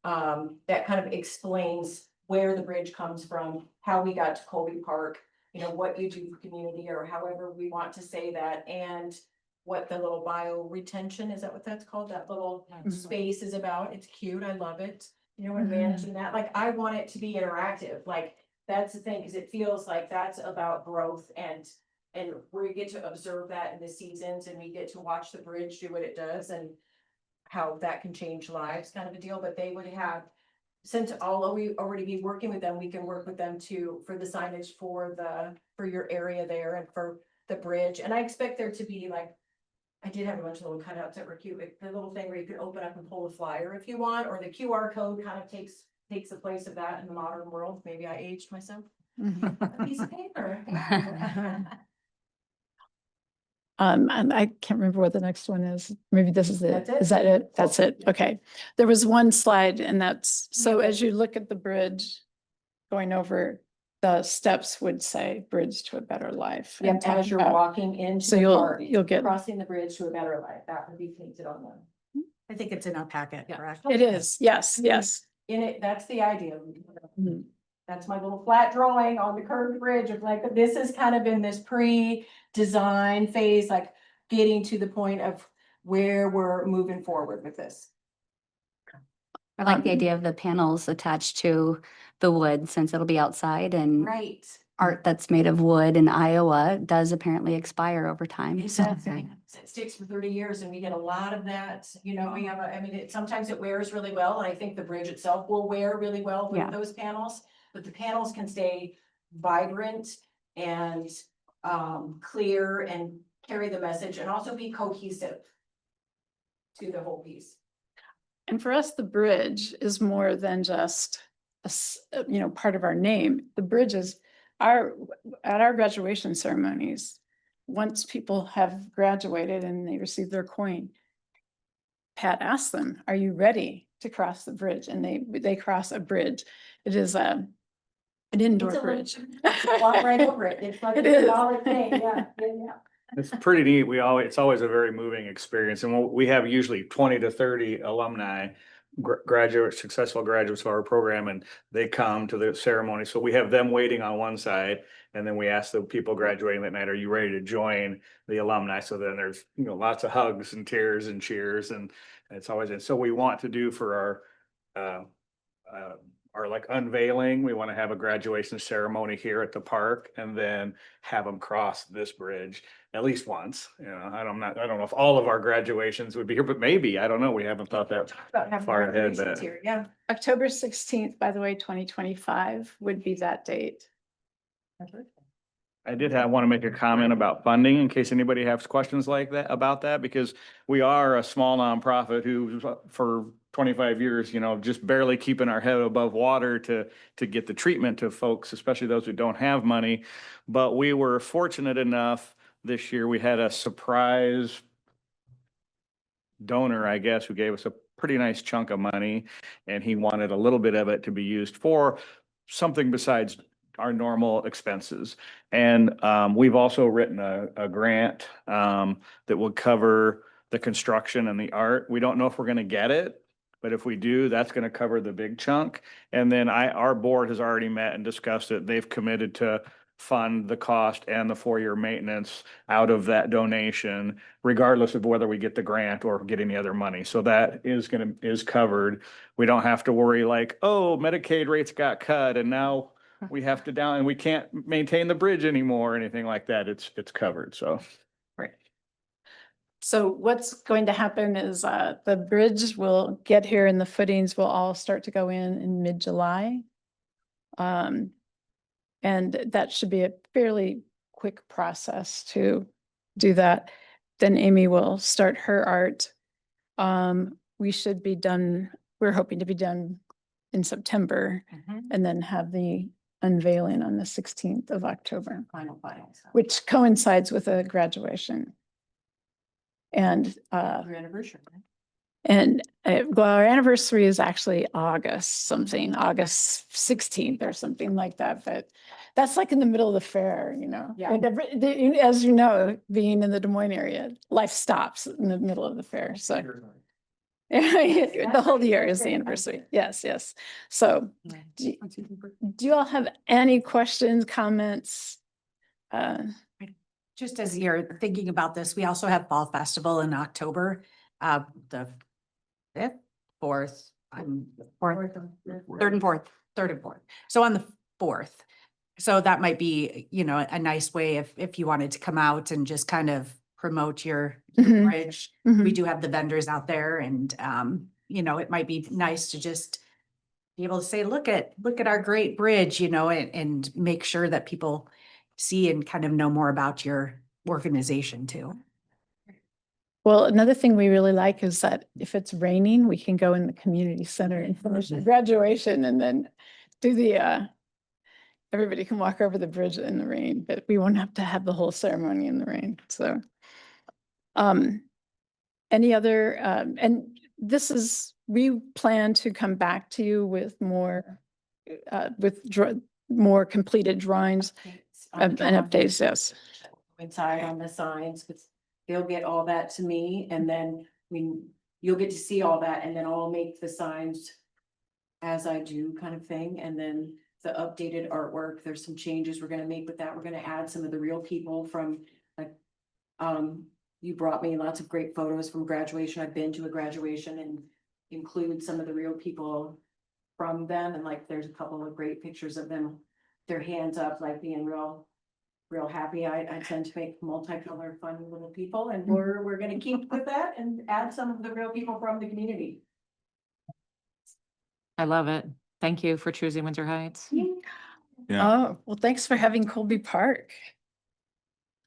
that kind of explains where the bridge comes from, how we got to Colby Park, you know, what you do for community or however we want to say that, and what the little bio retention, is that what that's called? That little space is about. It's cute. I love it. You know, managing that, like, I want it to be interactive. Like, that's the thing, because it feels like that's about growth and we get to observe that in the seasons, and we get to watch the bridge do what it does and how that can change lives, kind of a deal. But they would have, since although we already be working with them, we can work with them too for the signage for your area there and for the bridge. And I expect there to be, like, I did have a bunch of little cutouts that were cute, like the little thing where you could open up and pull a flyer if you want, or the QR code kind of takes the place of that in the modern world. Maybe I aged myself. A piece of paper. And I can't remember what the next one is. Maybe this is it. That's it. Is that it? That's it. Okay. There was one slide, and that's, so as you look at the bridge going over, the steps would say Bridge to a Better Life. and Yep, talk as you're about- walking into So the you'll, park, you'll get, crossing the bridge to a better life, that would be painted on them. I think it's in our packet, Yeah. correct? it is, yes, yes. In it, that's the idea. Mhm. That's my little flat drawing on the curved bridge of like, this is kind of in this pre-design phase, like getting to the point of where we're moving forward with this. I like the idea of the panels attached to the wood since it'll be outside and Right. art that's made of wood in Iowa does apparently expire over time. It So does. It sticks for 30 years and we get a lot of that, you know, we have I mean, sometimes it wears really well. And I think the bridge itself will wear really well Yeah. with those panels. But the panels can stay vibrant and clear and carry the message and also be cohesive to the whole piece. And for us, the bridge is more than just part of our name. The bridge is at our graduation ceremonies, once people have graduated and they receive their coin, Pat asks them, are you ready to cross the bridge? And they cross a bridge. It is an indoor It's a bridge. Walk right over it. It's like It a is. solid thing, yeah. It's pretty neat. It's always a very moving experience. And we have usually 20 to 30 alumni, successful graduates of our program, and they come to the ceremony. So we have them waiting on one side. And then we ask the people graduating that night, are you ready to join the alumni? So then there's, lots of hugs and tears and cheers, and it's always, and so we want to do for our like unveiling, we want to have a graduation ceremony here at the park and then have them cross this bridge at least once. I don't know if all of our graduations would be here, but maybe, I don't know. We haven't thought that About having far ahead. graduations But here, yeah. October 16th, by the way, 2025 would be that date. I did want to make a comment about funding in case anybody has questions like that about that, because we are a small nonprofit who for 25 years, just barely keeping our head above water to get the treatment to folks, especially those who don't have money. But we were fortunate enough this year, we had a surprise donor, I guess, who gave us a pretty nice chunk of money, and he wanted a little bit of it to be used for something besides our normal expenses. And we've also written a grant that will cover the construction and the art. We don't know if we're going to get it, but if we do, that's going to cover the big chunk. And then our board has already met and discussed it. They've committed to fund the cost and the 4-year maintenance out of that donation, regardless of whether we get the grant or get any other money. So that is covered. We don't have to worry like, oh, Medicaid rates got cut and now we have to down and we can't maintain the bridge anymore or anything like that. It's covered. So. Right. So what's going to happen is the bridge will get here and the footings will all start to go in mid-July. And that should be a fairly quick process to do that. Then Amy will start her art. We should be done, we're hoping to be done in September and then have the unveiling on the 16th of October, Final. which coincides with a graduation. And Your anniversary. well, our anniversary is actually August 16th or something like that, but that's like in the middle of the fair, Yeah. And as you know, being in the Des Moines area, life stops in the middle of the fair, so. The whole year is the anniversary. Yes, yes. So do you all have any questions, comments? Just as you're thinking about this, we also have Fall Festival in October, the 5th, 4th, third and fourth. 3rd and 4th. So on the 4th. So that might be, a nice way if you wanted to come out and just kind of promote your Mhm. bridge. Mhm. We do have the vendors out there and, it might be nice to just be able to say, look at our great bridge, and make sure that people see and kind of know more about your organization too. Well, another thing we really like is that if it's raining, we can go in the community center and finish the graduation and then do everybody can walk over the bridge in the rain, but we won't have to have the whole ceremony in the rain, so. Any other, and we plan to come back to you with more, more completed drawings and updates, yes. Inside on the signs, because they'll get all that to me, and then you'll get to see all that, and then I'll make the signs as I do kind of thing, and then the updated artwork, there's some changes we're gonna make with that. We're gonna add some of the real people from, like, you brought me lots of great photos from graduation. I've been to a graduation, and include some of the real people from them, and like, there's a couple of great pictures of them, their hands up, like being real happy. I tend to make multicolored, fun little people, and we're gonna keep with that and add some of the real people from the community. I love it. Thank you for choosing Windsor Heights. Yeah. Oh, well, thanks for having Colby Park.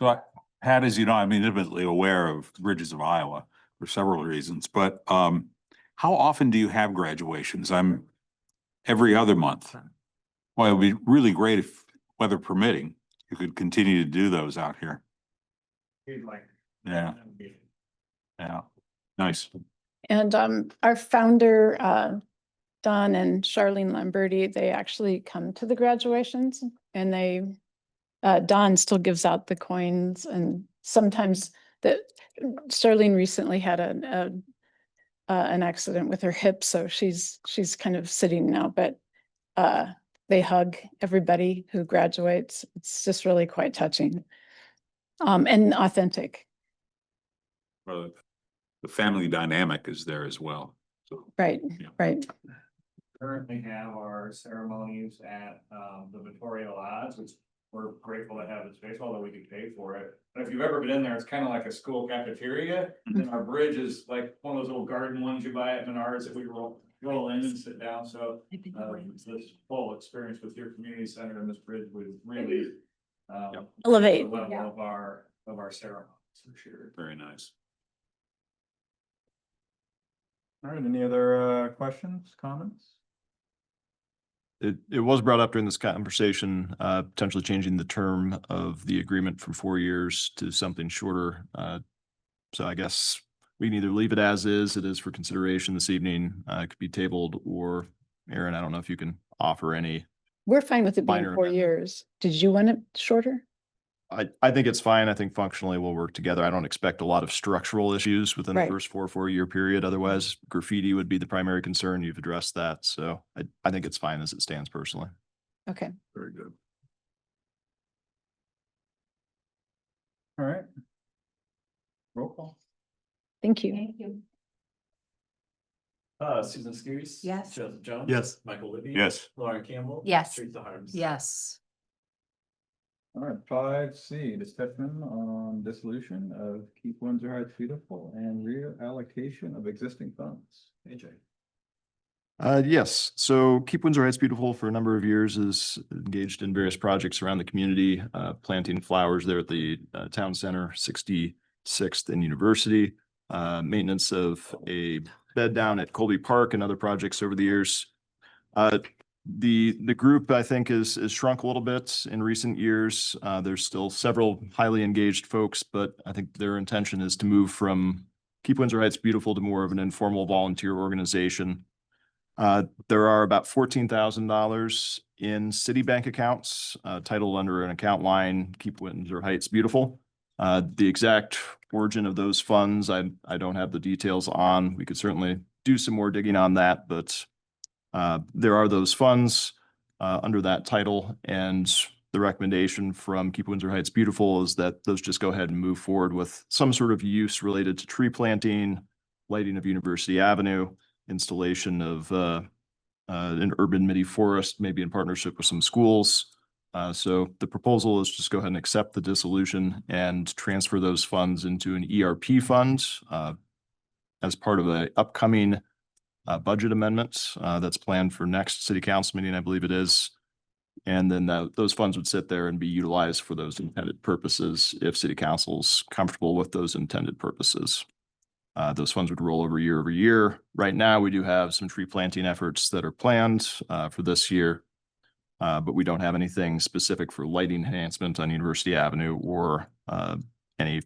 So Pat, as you know, I'm intimately aware of Bridges of Iowa for several reasons, but how often do you have graduations? I'm every other month. Well, it would be really great if, weather permitting, you could continue to do those out here. Yeah. Yeah, nice. And our founder, Don and Charlene Lamberti, they actually come to the graduations, and Don still gives out the coins, and sometimes Charlene recently had an accident with her hip, so she's kind of sitting now, but they hug everybody who graduates. It's just really quite touching and authentic. Well, the family dynamic is there as well. So, Right, yeah. right. Currently have our ceremonies at the Victoria Lodge, which we're grateful to have the space, although we could pay for it. But if you've ever been in there, it's kind of like a school cafeteria. And our bridge is like one of those little garden ones you buy at Menards that we roll in and sit down. So this full experience with your community center and this bridge would really Elevate. the level of our ceremonies for sure. Very nice. All right, any other questions, comments? It was brought up during this conversation, potentially changing the term of the agreement from 4 years to something shorter. So I guess we can either leave it as is, it is for consideration this evening, it could be tabled, or Aaron, I don't know if you can offer any. We're fine with it being Minor 4 years. Did you want it shorter? I think it's fine. I think functionally we'll work together. I don't expect a lot of structural issues within the Right. first 4-year period. Otherwise, graffiti would be the primary concern. You've addressed that. So I think it's fine as it stands personally. Okay. Very good. All right. Roll call. Thank you. Thank you. Susan Skiris. Yes. Joseph Jones. Yes. Michael Libby. Yes. Lauren Campbell. Yes. Teresa Harms. Yes. All right, 5C, discussion on dissolution of Keep Windsor Heights Beautiful and reallocation of existing funds. AJ. Yes, so Keep Windsor Heights Beautiful for a number of years is engaged in various projects around the community, planting flowers there at the town center, 66th and University, maintenance of a bed down at Colby Park and other projects over the years. The group, I think, is shrunk a little bit in recent years. There's still several highly engaged folks, but I think their intention is to move from Keep Windsor Heights Beautiful to more of an informal volunteer organization. There are about $14,000 in city bank accounts, titled under an account line, Keep Windsor Heights Beautiful. The exact origin of those funds, I don't have the details on. We could certainly do some more digging on that, but there are those funds under that title, and the recommendation from Keep Windsor Heights Beautiful is that those just go ahead and move forward with some sort of use related to tree planting, lighting of University Avenue, installation of an urban midi forest, maybe in partnership with some schools. So the proposal is just go ahead and accept the dissolution and transfer those funds into an ERP fund as part of an upcoming budget amendment that's planned for next city council meeting, I believe it is. And then those funds would sit there and be utilized for those intended purposes if city council's comfortable with those intended purposes. Those funds would roll over year. Right now, we do have some tree planting efforts that are planned for this year, but we don't have anything specific for lighting enhancement on University Avenue or any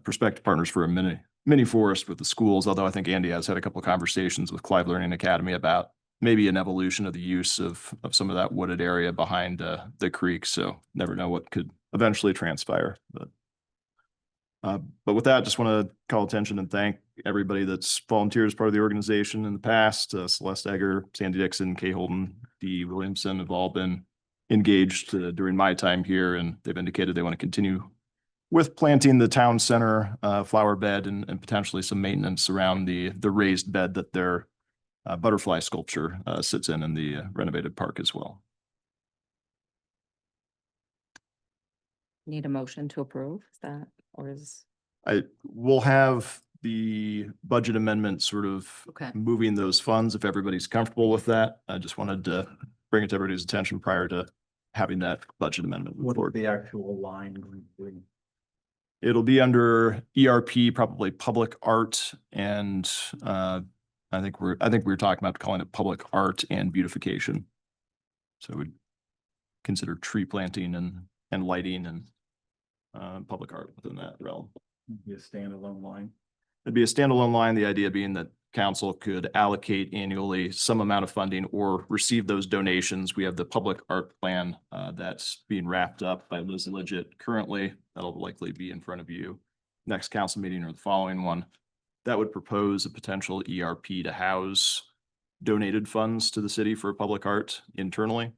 prospective partners for a mini forest with the schools, although I think Andy has had a couple of conversations with Clive Learning Academy about maybe an evolution of the use of some of that wooded area behind the creek. So never know what could eventually transpire. But with that, just want to call attention and thank everybody that's volunteered as part of the organization in the past. Celeste Egger, Sandy Dixon, Kay Holden, Dee Williamson have all been engaged during my time here, and they've indicated they want to continue with planting the town center flower bed and potentially some maintenance around the raised bed that their butterfly sculpture sits in the renovated park as well. Need a motion to approve, is that, or is? I will have the budget amendment sort of Okay. moving those funds if everybody's comfortable with that. I just wanted to bring it to everybody's attention prior to having that budget amendment. move What forward. is the actual line going to be? It'll be under ERP, probably public art, and I think we're talking about calling it public art and beautification. So we'd consider tree planting and lighting and public art within that realm. Be a standalone line. It'd be a standalone line, the idea being that council could allocate annually some amount of funding or receive those donations. We have the public art plan that's being wrapped up by Liz Legit currently. That'll likely be in front of you next council meeting or the following one. That would propose a potential ERP to house donated funds to the city for public art internally.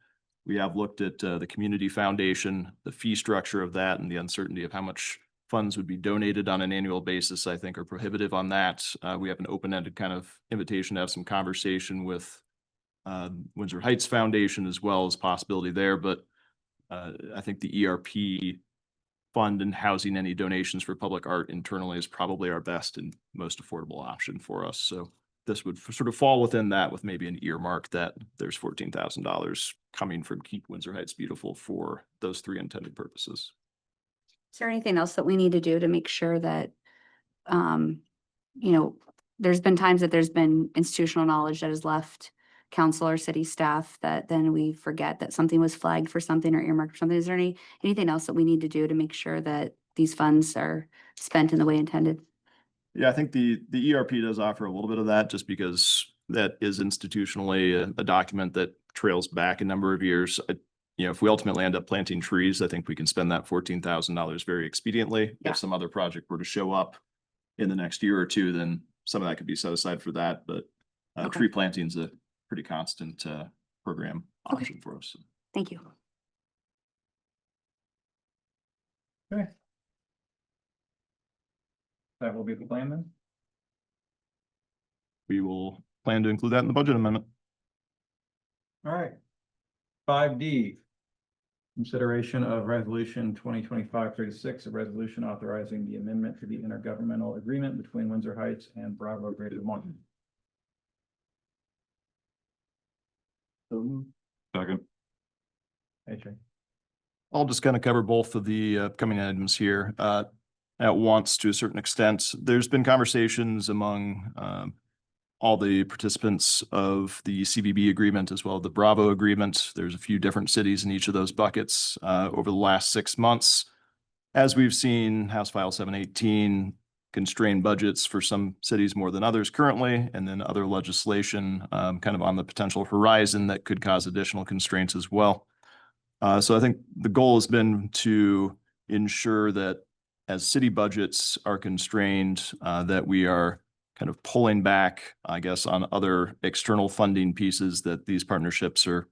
We have looked at the community foundation, the fee structure of that, and the uncertainty of how much funds would be donated on an annual basis, I think are prohibitive on that. We have an open-ended kind of invitation to have some conversation with Windsor Heights Foundation as well as possibility there. But I think the ERP fund and housing any donations for public art internally is probably our best and most affordable option for us. So this would sort of fall within that with maybe an earmark that there's $14,000 coming from Keep Windsor Heights Beautiful for those three intended purposes. Is there anything else that we need to do to make sure that, you know, there's been times that there's been institutional knowledge that has left council or city staff that then we forget that something was flagged for something or earmarked for something? Is there anything else that we need to do to make sure that these funds are spent in the way intended? Yeah, I think the ERP does offer a little bit of that just because that is institutionally a document that trails back a number of years. You know, if we ultimately end up planting trees, I think we can spend that $14,000 very expediently. Yeah. If some other project were to show up in the next year or two, then some of that could be set aside for that. But Okay. tree planting is a pretty constant program Okay. option for us. Thank you. Okay. That will be the plan then? We will plan to include that in the budget amendment. All right. 5D. Consideration of resolution 2025-36, a resolution authorizing the amendment to the intergovernmental agreement between Windsor Heights and Bravo Greater Des Moines. Second. AJ. I'll just kind of cover both of the upcoming items here at once to a certain extent. There's been conversations among all the participants of the CBB agreement as well as the Bravo agreement. There's a few different cities in each of those buckets over the last 6 months. As we've seen, House File 718 constrained budgets for some cities more than others currently, and then other legislation kind of on the potential horizon that could cause additional constraints as well. So I think the goal has been to ensure that as city budgets are constrained, that we are kind of pulling back, I guess, on other external funding pieces that these partnerships are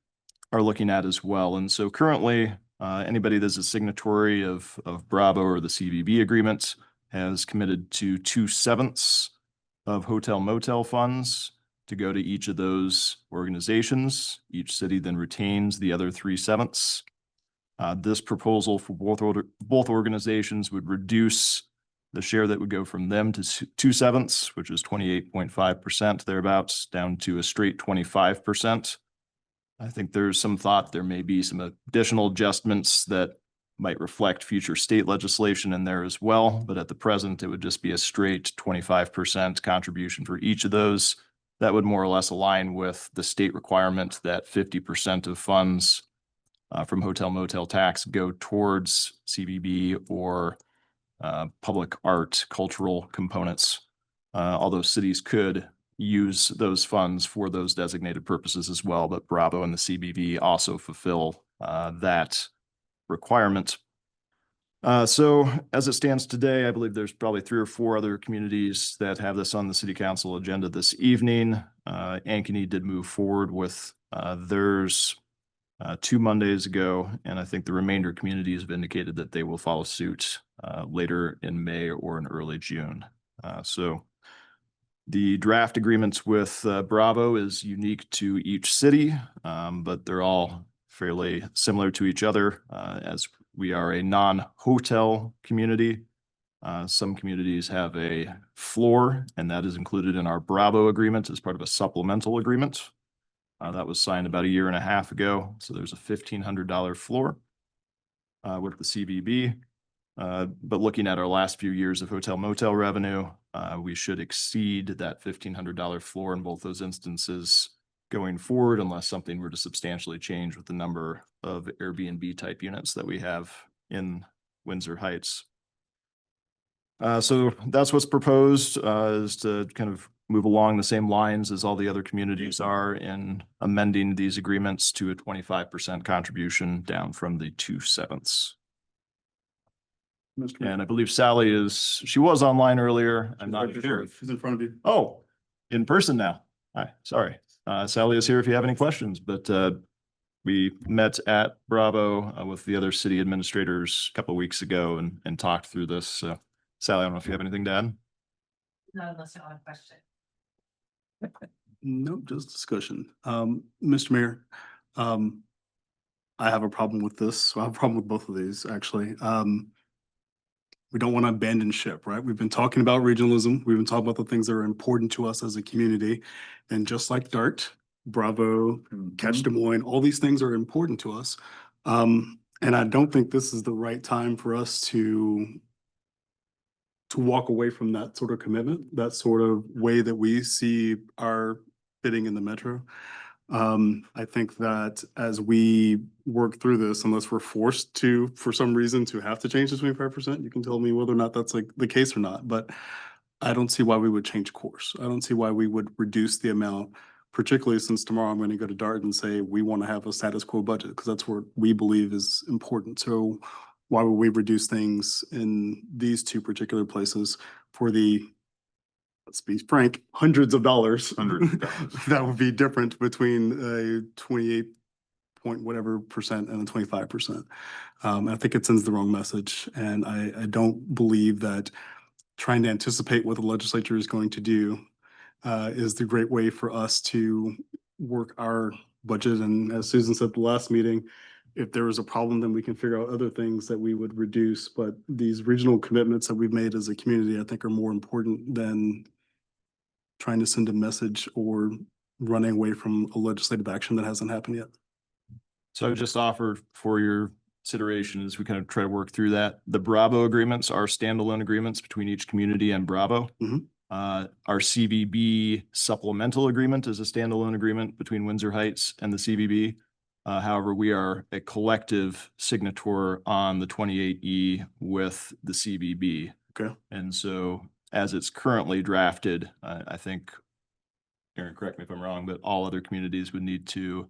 looking at as well. And so currently, anybody that's a signatory of Bravo or the CBB agreements has committed to 2/7 of hotel motel funds to go to each of those organizations. Each city then retains the other 3/7. This proposal for both organizations would reduce the share that would go from them to 2/7, which is 28.5% thereabouts, down to a straight 25%. I think there's some thought there may be some additional adjustments that might reflect future state legislation in there as well. But at the present, it would just be a straight 25% contribution for each of those. That would more or less align with the state requirement that 50% of funds from hotel motel tax go towards CBB or public art cultural components. Although cities could use those funds for those designated purposes as well, but Bravo and the CBB also fulfill that requirement. So as it stands today, I believe there's probably 3 or 4 other communities that have this on the city council agenda this evening. Ankeny did move forward with theirs 2 Mondays ago, and I think the remainder communities have indicated that they will follow suit later in May or in early June. So the draft agreements with Bravo is unique to each city, but they're all fairly similar to each other as we are a non-hotel community. Some communities have a floor, and that is included in our Bravo agreement as part of a supplemental agreement. That was signed about 1.5 years ago. So there's a $1,500 floor with the CBB. But looking at our last few years of hotel motel revenue, we should exceed that $1,500 floor in both those instances going forward, unless something were to substantially change with the number of Airbnb type units that we have in Windsor Heights. So that's what's proposed, is to kind of move along the same lines as all the other communities are in amending these agreements to a 25% contribution down from the 2/7. Mr. Mayor. And I believe Sally she was online earlier. I'm not sure. She's in front of you. Oh, in person now. Hi, sorry. Sally is here if you have any questions, but we met at Bravo with the other city administrators a couple of weeks ago and talked through this. So Sally, I don't know if you have anything to add. Not unless you have a question. No, just discussion. Mr. Mayor, I have a problem with this. So I have a problem with both of these, actually. We don't want to abandon ship, right? We've been talking about regionalism. We've been talking about the things that are important to us as a community. And just like DART, Bravo, Catch Des Moines, all these things are important to us. And I don't think this is the right time for us to walk away from that sort of commitment, that sort of way that we see our fitting in the metro. I think that as we work through this, unless we're forced to, for some reason, to have to change the 25%, you can tell me whether or not that's like the case or not, but I don't see why we would change course. I don't see why we would reduce the amount, particularly since tomorrow I'm going to go to DART and say we want to have a status quo budget because that's what we believe is important. So why would we reduce things in these 2 particular places for the, let's be frank, hundreds of dollars that would be different between a 28 point whatever percent and a 25%. I think it sends the wrong message. And I don't believe that trying to anticipate what the legislature is going to do is the great way for us to work our budget. And as Susan said at the last meeting, if there was a problem, then we can figure out other things that we would reduce. But these regional commitments that we've made as a community, I think are more important than trying to send a message or running away from a legislative action that hasn't happened yet. So I would just offer for your consideration as we kind of try to work through that. The Bravo agreements are standalone agreements between each community and Bravo. Our CBB supplemental agreement is a standalone agreement between Windsor Heights and the CBB. However, we are a collective signator on the 28E with the CBB. Okay. And so as it's currently drafted, I think, Aaron, correct me if I'm wrong, but all other communities would need to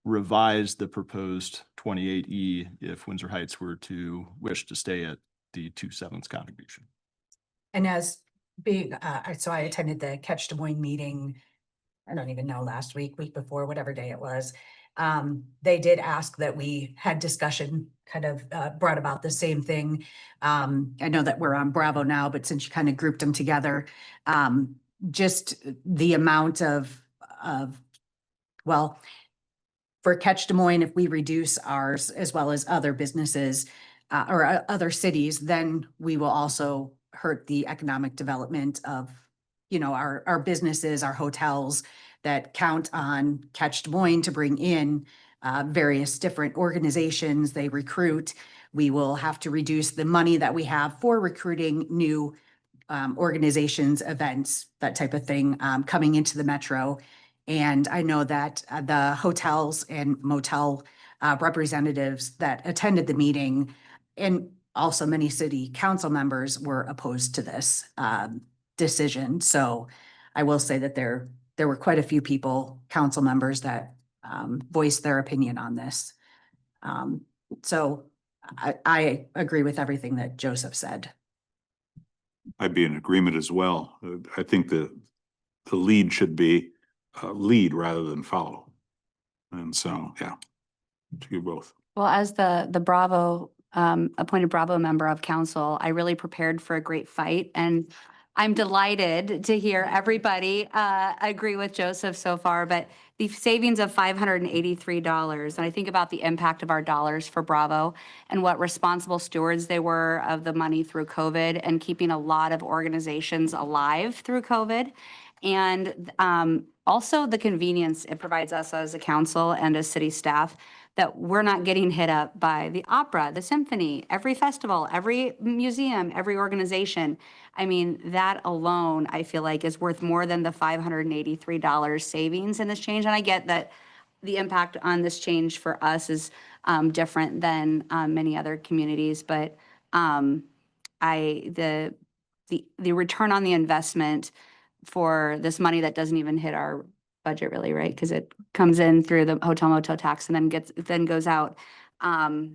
revise the proposed 28E if Windsor Heights were to wish to stay at the 2/7 contribution. And as being, so I attended the Catch Des Moines meeting, I don't even know, last week before, whatever day it was. They did ask that we had discussion, kind of brought about the same thing. I know that we're on Bravo now, but since you kind of grouped them together, just the amount of, well, for Catch Des Moines, if we reduce ours as well as other businesses or other cities, then we will also hurt the economic development of, our businesses, our hotels that count on Catch Des Moines to bring in various different organizations they recruit. We will have to reduce the money that we have for recruiting new organizations, events, that type of thing coming into the metro. And I know that the hotels and motel representatives that attended the meeting and also many city council members were opposed to this decision. So I will say that there were quite a few people, council members that voiced their opinion on this. So I agree with everything that Joseph said. I'd be in agreement as well. I think the lead should be lead rather than follow. And so, yeah, to you both. Well, as the Bravo, appointed Bravo member of council, I really prepared for a great fight, and I'm delighted to hear everybody agree with Joseph so far, but the savings of $583, and I think about the impact of our dollars for Bravo and what responsible stewards they were of the money through COVID and keeping a lot of organizations alive through COVID. And also the convenience it provides us as a council and as city staff, that we're not getting hit up by the opera, the symphony, every festival, every museum, every organization. I mean, that alone, I feel like, is worth more than the $583 savings in this change. And I get that the impact on this change for us is different than many other communities, but the return on the investment for this money that doesn't even hit our budget really, right? Because it comes in through the hotel motel tax and then goes out. I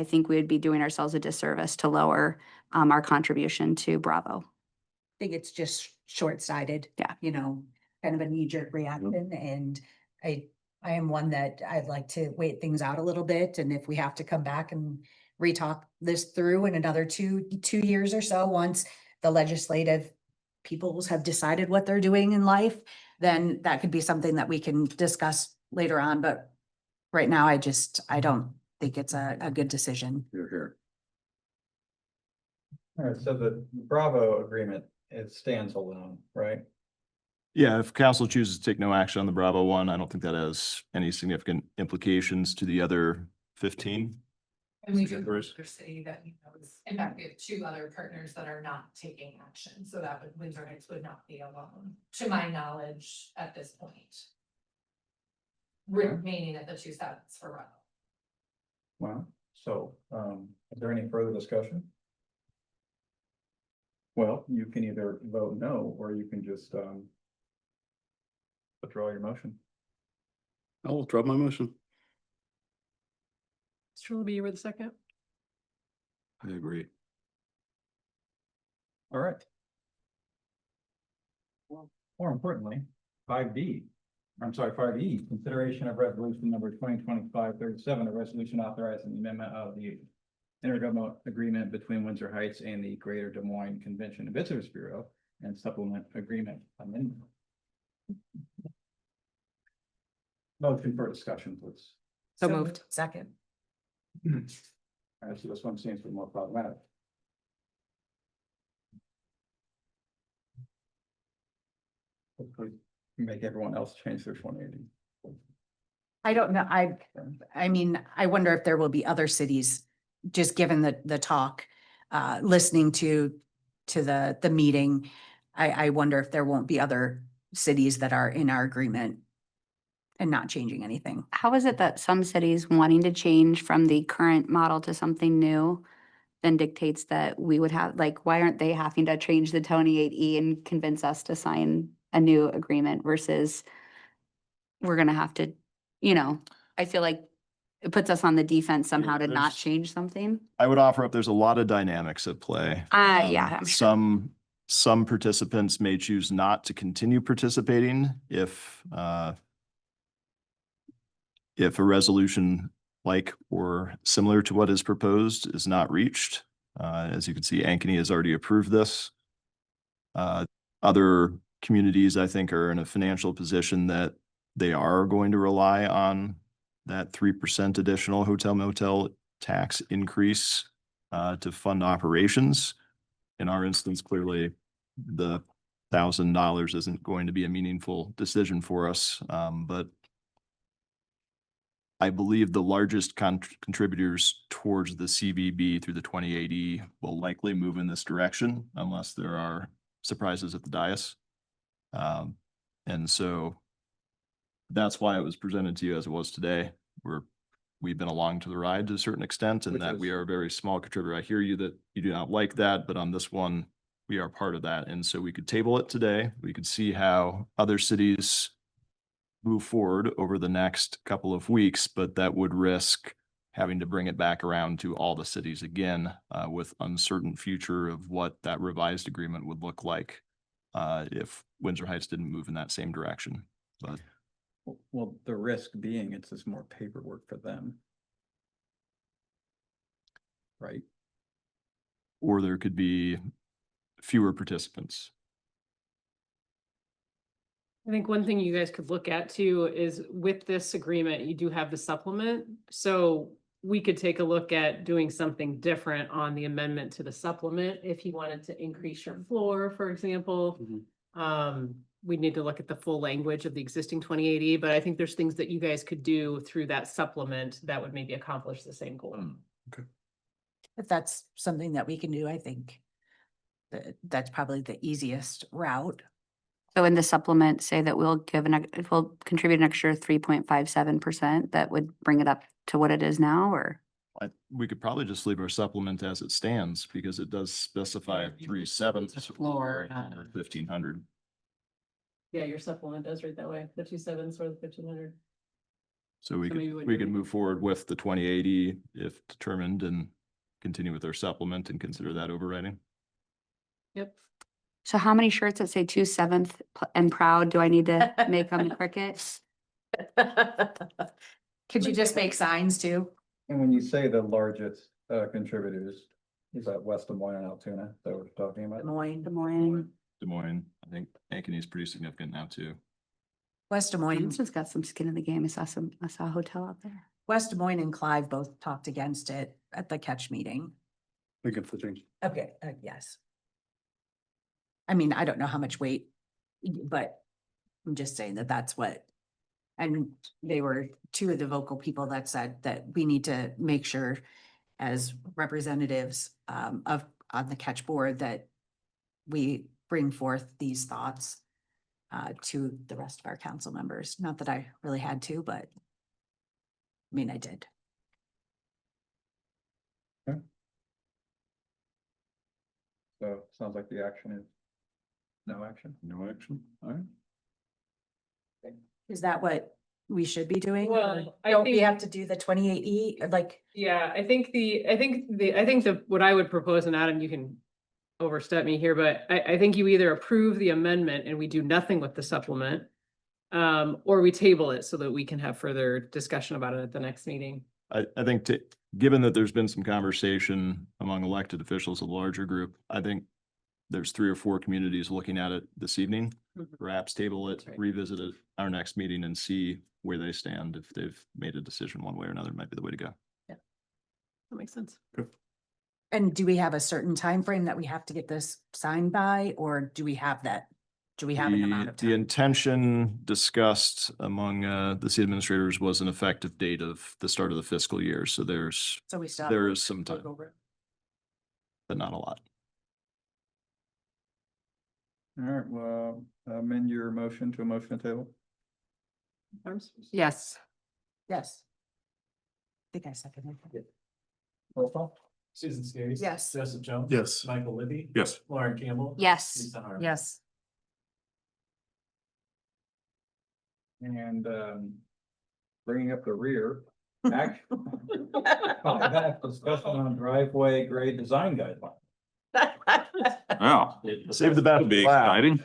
think we would be doing ourselves a disservice to lower our contribution to Bravo. I think it's just short-sighted. Yeah. You know, kind of a knee-jerk reaction, and I am one that I'd like to wait things out a little bit, and if we have to come back and retalk this through in another two years or so, once the legislative peoples have decided what they're doing in life, then that could be something that we can discuss later on. But right now, I don't think it's a good decision. You're here. All right, so the Bravo agreement, it stands alone, right? Yeah, if council chooses to take no action on the Bravo one, I don't think that has any significant implications to the other 15. And we do Bruce? say that, in fact, we have two other partners that are not taking action, so that Windsor Heights would not be alone, to my knowledge, at this point. Remaining at the 2 7s for Bravo. Well, so, is there any further discussion? Well, you can either vote no, or you can just, withdraw your motion. I'll withdraw my motion. Mr. Willoughby, you were the second. I agree. All right. More importantly, 5B, I'm sorry, 5E, consideration of resolution number 2025-37, a resolution authorizing the amendment of the intergovernmental agreement between Windsor Heights and the Greater Des Moines Convention and Visitors Bureau and supplement agreement amendment. Motion for discussion, please. So moved. Second. All right, so this one seems to be more problematic. Hopefully, make everyone else change their 180. I don't know. I mean, I wonder if there will be other cities, just given the talk, listening to the meeting. I wonder if there won't be other cities that are in our agreement and not changing anything. How is it that some cities wanting to change from the current model to something new then dictates that we would have, like, why aren't they having to change the Tony 8E and convince us to sign a new agreement versus we're gonna have to, I feel like it puts us on the defense somehow to not there's- change something. I would offer up, there's a lot of dynamics at play. Yeah, I'm sure. Some participants may choose not to continue participating if a resolution like or similar to what is proposed is not reached. As you can see, Ankeny has already approved this. Other communities, I think, are in a financial position that they are going to rely on that 3% additional hotel motel tax increase to fund operations. In our instance, clearly, the $1,000 isn't going to be a meaningful decision for us, but I believe the largest contributors towards the CVB through the 2080 will likely move in this direction unless there are surprises at the dais. And so that's why it was presented to you as it was today. We've been along to the ride to a certain extent, and that we are a very small contributor. I hear you that you do not like that, but on this one, we are part of that. And so we could table it today. We could see how other cities move forward over the next couple of weeks, but that would risk having to bring it back around to all the cities again, with uncertain future of what that revised agreement would look like if Windsor Heights didn't move in that same direction. But Well, the risk being it's just more paperwork for them. Right? or there could be fewer participants. I think one thing you guys could look at too is with this agreement, you do have the supplement. So we could take a look at doing something different on the amendment to the supplement. If you wanted to increase your floor, for example. We need to look at the full language of the existing 2080, but I think there's things that you guys could do through that supplement that would maybe accomplish the same goal. If that's something that we can do, I think that's probably the easiest route. So in the supplement, say that we'll we'll contribute an extra 3.57%, that would bring it up to what it is now, or? We could probably just leave our supplement as it stands because it does specify 3/7 floor, or 1,500. Yeah, your supplement does read that way, the 2/7 or the 1,500. So we So maybe could, what we you're- could move forward with the 2080 if determined and continue with our supplement and consider that overriding. Yep. So how many shirts that say 2/7 and proud do I need to make on the Cricket? Could you just make signs too? And when you say the largest contributors, is that West Des Moines and Altoona that we're talking about? Des Moines. Des Moines. Des Moines, I think Ankeny is pretty significant now too. West Des Moines, John's got some skin in the game. I saw a hotel out there. West Des Moines and Clive both talked against it at the catch meeting. Against the change. Okay, yes. I mean, I don't know how much weight, but I'm just saying that that's what. And they were two of the vocal people that said that we need to make sure as representatives on the catch board that we bring forth these thoughts to the rest of our council members. Not that I really had to, but I mean, I did. So sounds like the action is no action. No action. All right. Is that what we should be doing? Well, Or I don't we think- have to do the 28E, like? Yeah, I think what I would propose, and Adam, you can overstep me here, but I think you either approve the amendment and we do nothing with the supplement. Or we table it so that we can have further discussion about it at the next meeting. I think given that there's been some conversation among elected officials, a larger group, I think there's 3 or 4 communities looking at it this evening. Mhm. Perhaps table it, Right. revisit it our next meeting and see where they stand. If they've made a decision one way or another, might be the way to go. That makes sense. And do we have a certain time frame that we have to get this signed by, or do we have that? Do we have an amount of The time? intention discussed among the city administrators was an effective date of the start of the fiscal year. So there's, So we stop. there is some time, but not a lot. All right, well, amend your motion to a motion to table. Yes. Yes. I think I seconded it. Roll call. Susan Skiris. Yes. Joseph Jones. Yes. Michael Libby. Yes. Lauren Campbell. Yes. Lisa Harper. Yes. And bringing up the rear. Action. Discussion on driveway grade design guideline. Well, Save the best. that'll be exciting.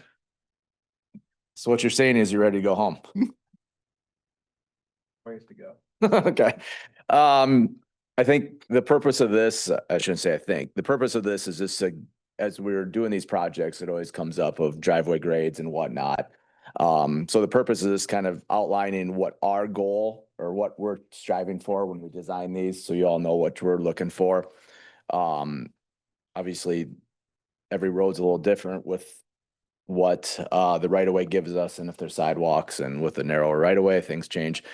So what you're saying is you're ready to go home? Ways to go. Okay. I think the purpose of this, I shouldn't say I think, the purpose of this is just as we're doing these projects, it always comes up of driveway grades and whatnot. So the purpose of this kind of outlining what our goal or what we're striving for when we design these, so you all know what we're looking for. Obviously, every road's a little different with what the right of way gives us, and if there's sidewalks, and with the narrower right of way, things change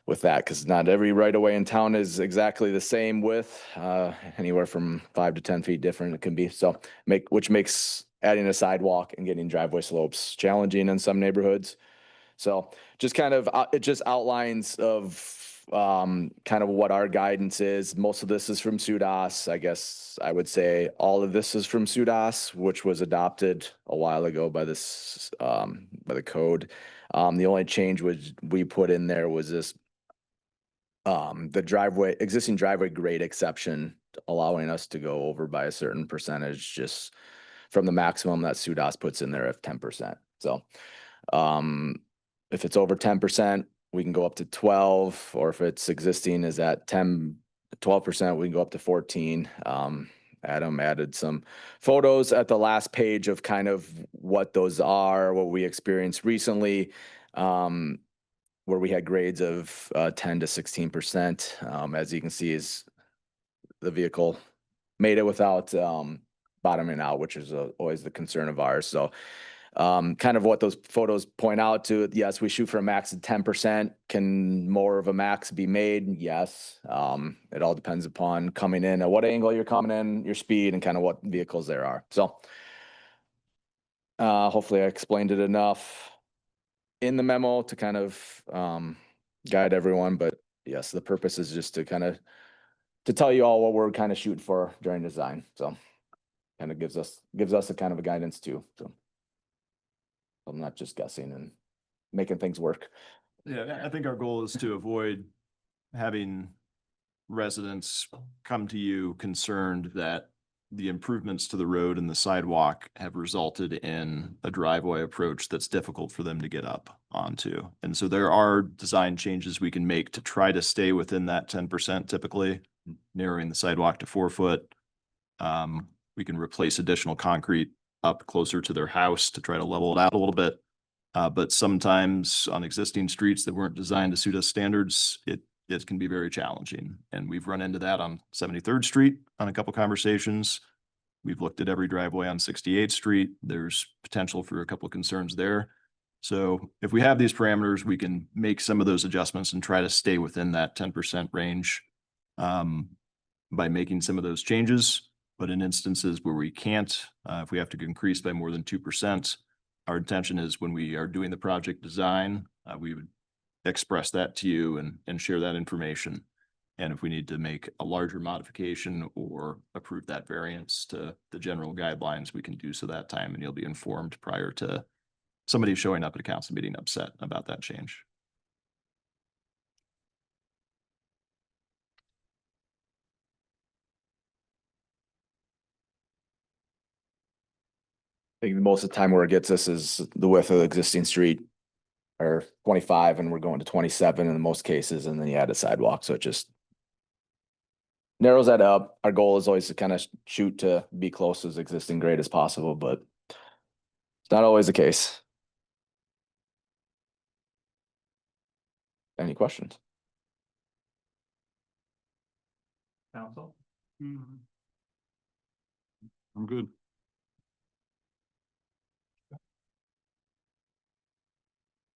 with that, because not every right of way in town is exactly the same width, anywhere from 5 to 10 feet different it can be. So which makes adding a sidewalk and getting driveway slopes challenging in some neighborhoods. So just kind of, it just outlines of kind of what our guidance is. Most of this is from SUDAS. I guess I would say all of this is from SUDAS, which was adopted a while ago by this, by the code. The only change we put in there was this, the existing driveway grade exception, allowing us to go over by a certain percentage just from the maximum that SUDAS puts in there of 10%. So, if it's over 10%, we can go up to 12, or if it's existing is at 12%, we can go up to 14. Adam added some photos at the last page of kind of what those are, what we experienced recently, where we had grades of 10 to 16%. As you can see, is the vehicle made it without bottoming out, which is always the concern of ours. So kind of what those photos point out to, yes, we shoot for a max of 10%. Can more of a max be made? Yes. It all depends upon coming in, at what angle you're coming in, your speed, and kind of what vehicles there are. So hopefully I explained it enough in the memo to kind of guide everyone. But yes, the purpose is just to kind of to tell you all what we're kind of shooting for during design. So kind of gives us a kind of a guidance too. So I'm not just guessing and making things work. Yeah, I think our goal is to avoid having residents come to you concerned that the improvements to the road and the sidewalk have resulted in a driveway approach that's difficult for them to get up onto. And so there are design changes we can make to try to stay within that 10%, typically narrowing the sidewalk to 4 foot. We can replace additional concrete up closer to their house to try to level it out a little bit. But sometimes on existing streets that weren't designed to suit us standards, it can be very challenging. And we've run into that on 73rd Street on a couple conversations. We've looked at every driveway on 68th Street. There's potential for a couple of concerns there. So if we have these parameters, we can make some of those adjustments and try to stay within that 10% range by making some of those changes. But in instances where we can't, if we have to increase by more than 2%, our intention is when we are doing the project design, we would express that to you and share that information. And if we need to make a larger modification or approve that variance to the general guidelines, we can do so that time, and you'll be informed prior to somebody showing up at a council meeting upset about that change. I think most of the time where it gets us is the width of the existing street, or 25, and we're going to 27 in most cases, and then you add a sidewalk, so it just narrows that up. Our goal is always to kind of shoot to be close as existing grade as possible, but it's not always the case. Any questions? Council? I'm good.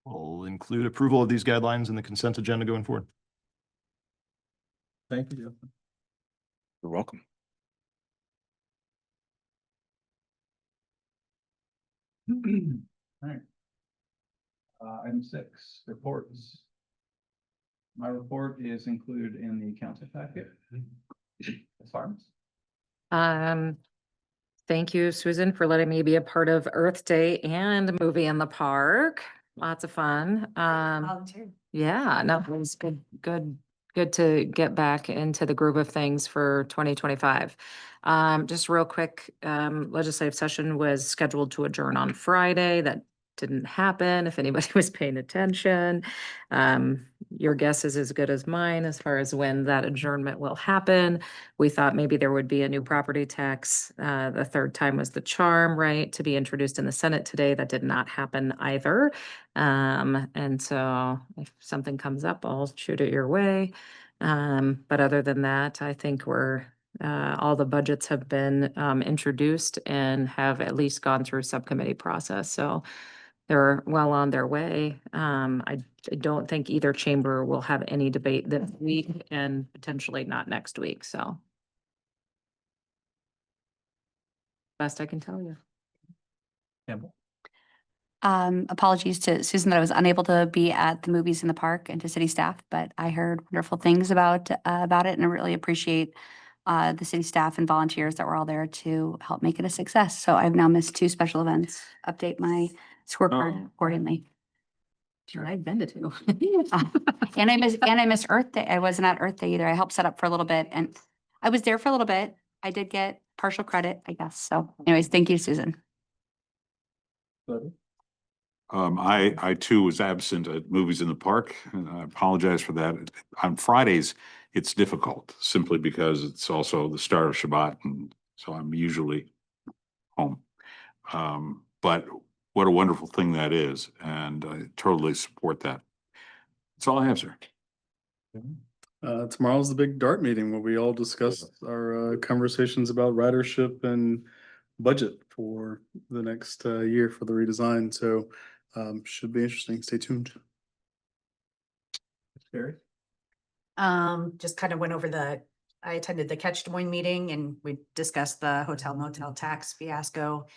We'll include approval of these guidelines in the consent agenda going forward. Thank you, Justin. You're welcome. All right. Item 6, reports. My report is included in the council packet. Ms. Harms? Thank you, Susan, for letting me be a part of Earth Day and Movie in the Park. Lots of fun. Volunteer. Yeah, no, it was good to get back into the groove of things for 2025. Just real quick, legislative session was scheduled to adjourn on Friday. That didn't happen, if anybody was paying attention. Your guess is as good as mine as far as when that adjournment will happen. We thought maybe there would be a new property tax. The third time was the charm, right, to be introduced in the Senate today. That did not happen either. And so if something comes up, I'll shoot it your way. But other than that, I think all the budgets have been introduced and have at least gone through subcommittee process. So they're well on their way. I don't think either chamber will have any debate this week and potentially not next week. So best I can tell you. Campbell? Apologies to Susan that I was unable to be at the movies in the park and to city staff, but I heard wonderful things about it, and I really appreciate the city staff and volunteers that were all there to help make it a success. So I've now missed 2 special events. Update my scorecard accordingly. Sure, I've been to 2. And I missed Earth Day. I wasn't at Earth Day either. I helped set up for a little bit and I was there for a little bit. I did get partial credit, I guess. So anyways, thank you, Susan. I too was absent at Movies in the Park, and I apologize for that. On Fridays, it's difficult simply because it's also the start of Shabbat, and so I'm usually home. But what a wonderful thing that is, and I totally support that. That's all I have, sir. Tomorrow's the big DART meeting where we all discuss our conversations about ridership and budget for the next year for the redesign. So should be interesting. Stay tuned. Scary. Just kind of went over I attended the Catch Des Moines meeting and we discussed the hotel motel tax fiasco.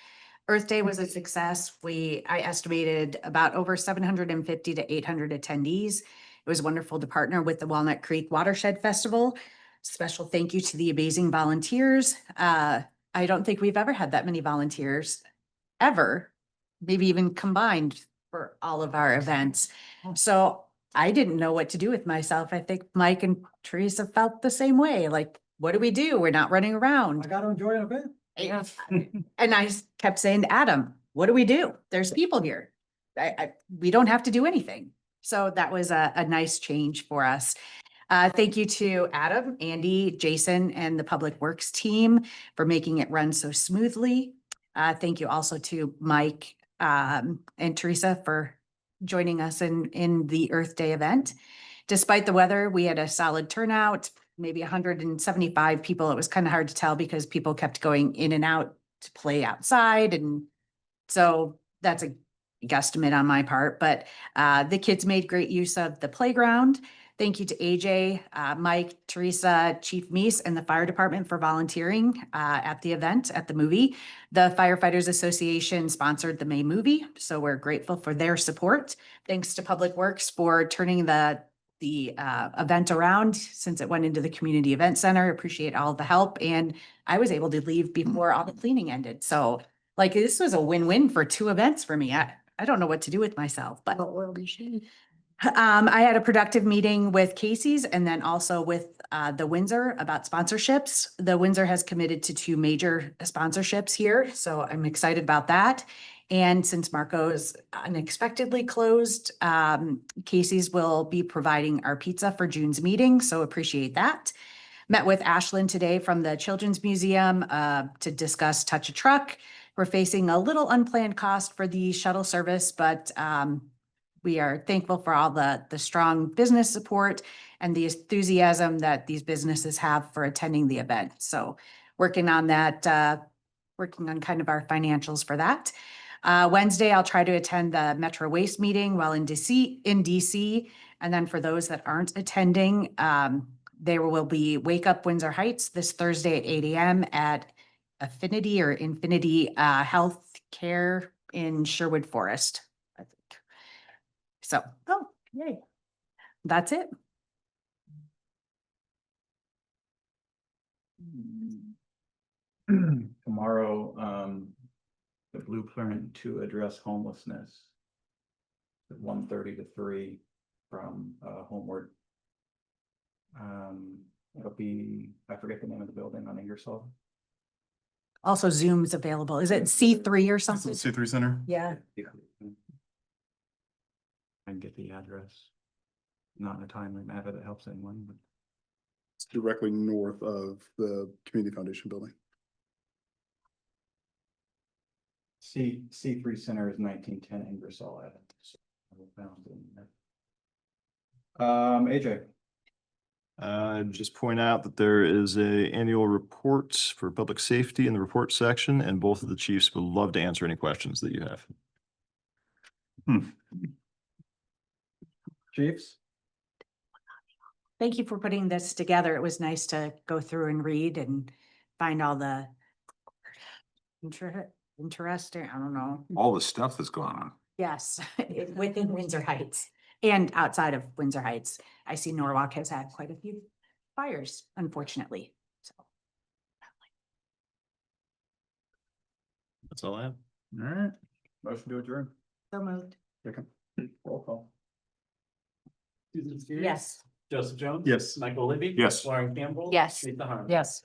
Earth Day was a success. I estimated about over 750 to 800 attendees. It was wonderful to partner with the Walnut Creek Watershed Festival. Special thank you to the amazing volunteers. I don't think we've ever had that many volunteers ever, maybe even combined for all of our events. So I didn't know what to do with myself. I think Mike and Teresa felt the same way. Like, what do? We're not running around. I got to enjoy an event. And I kept saying to Adam, what do we do? There's people here. We don't have to do anything. So that was a nice change for us. Thank you to Adam, Andy, Jason, and the Public Works team for making it run so smoothly. Thank you also to Mike and Teresa for joining us in the Earth Day event. Despite the weather, we had a solid turnout, maybe 175 people. It was kind of hard to tell because people kept going in and out to play outside. And so that's a guesstimate on my part, but the kids made great use of the playground. Thank you to AJ, Mike, Teresa, Chief Meese, and the fire department for volunteering at the event, at the movie. The Firefighters Association sponsored the May movie, so we're grateful for their support. Thanks to Public Works for turning the event around since it went into the community event center. Appreciate all the help. And I was able to leave before all the cleaning ended. So like, this was a win-win for 2 events for me. I don't know what to do with myself, but I had a productive meeting with Casey's and then also with the Windsor about sponsorships. The Windsor has committed to 2 major sponsorships here, so I'm excited about that. And since Marco's unexpectedly closed, Casey's will be providing our pizza for June's meeting, so appreciate that. Met with Ashlyn today from the Children's Museum to discuss Touch a Truck. We're facing a little unplanned cost for the shuttle service, but we are thankful for all the strong business support and the enthusiasm that these businesses have for attending the event. So working on that, working on kind of our financials for that. Wednesday, I'll try to attend the Metro Waste meeting while in DC. And then for those that aren't attending, there will be Wake Up Windsor Heights this Thursday at 8 a.m. at Infinity Health Care in Sherwood Forest, I think. So, yay. That's it. Tomorrow, the blueprint to address homelessness at 1:30 to 3 from Homeward. It'll be, I forget the name of the building on Ingersoll. Also Zoom's available. Is it C3 or something? C3 Center. Yeah. I can get the address. Not in a timely manner that helps anyone, but. It's directly north of the Community Foundation building. C3 Center is 1910 Ingersoll Avenue. AJ. Just point out that there is a annual report for public safety in the report section, and both of the chiefs would love to answer any questions that you have. Chiefs? Thank you for putting this together. It was nice to go through and read and find all the interesting, I don't know. All the stuff that's going on. Yes, within Windsor Heights and outside of Windsor Heights. I see Norwalk has had quite a few fires, unfortunately. So That's all I have. All right, motion to adjourn. so moved. Second. Roll call. Susan Skiris. Yes. Joseph Jones. Yes. Michael Libby. Yes. Lauren Campbell. Yes. Teresa Harms. Yes.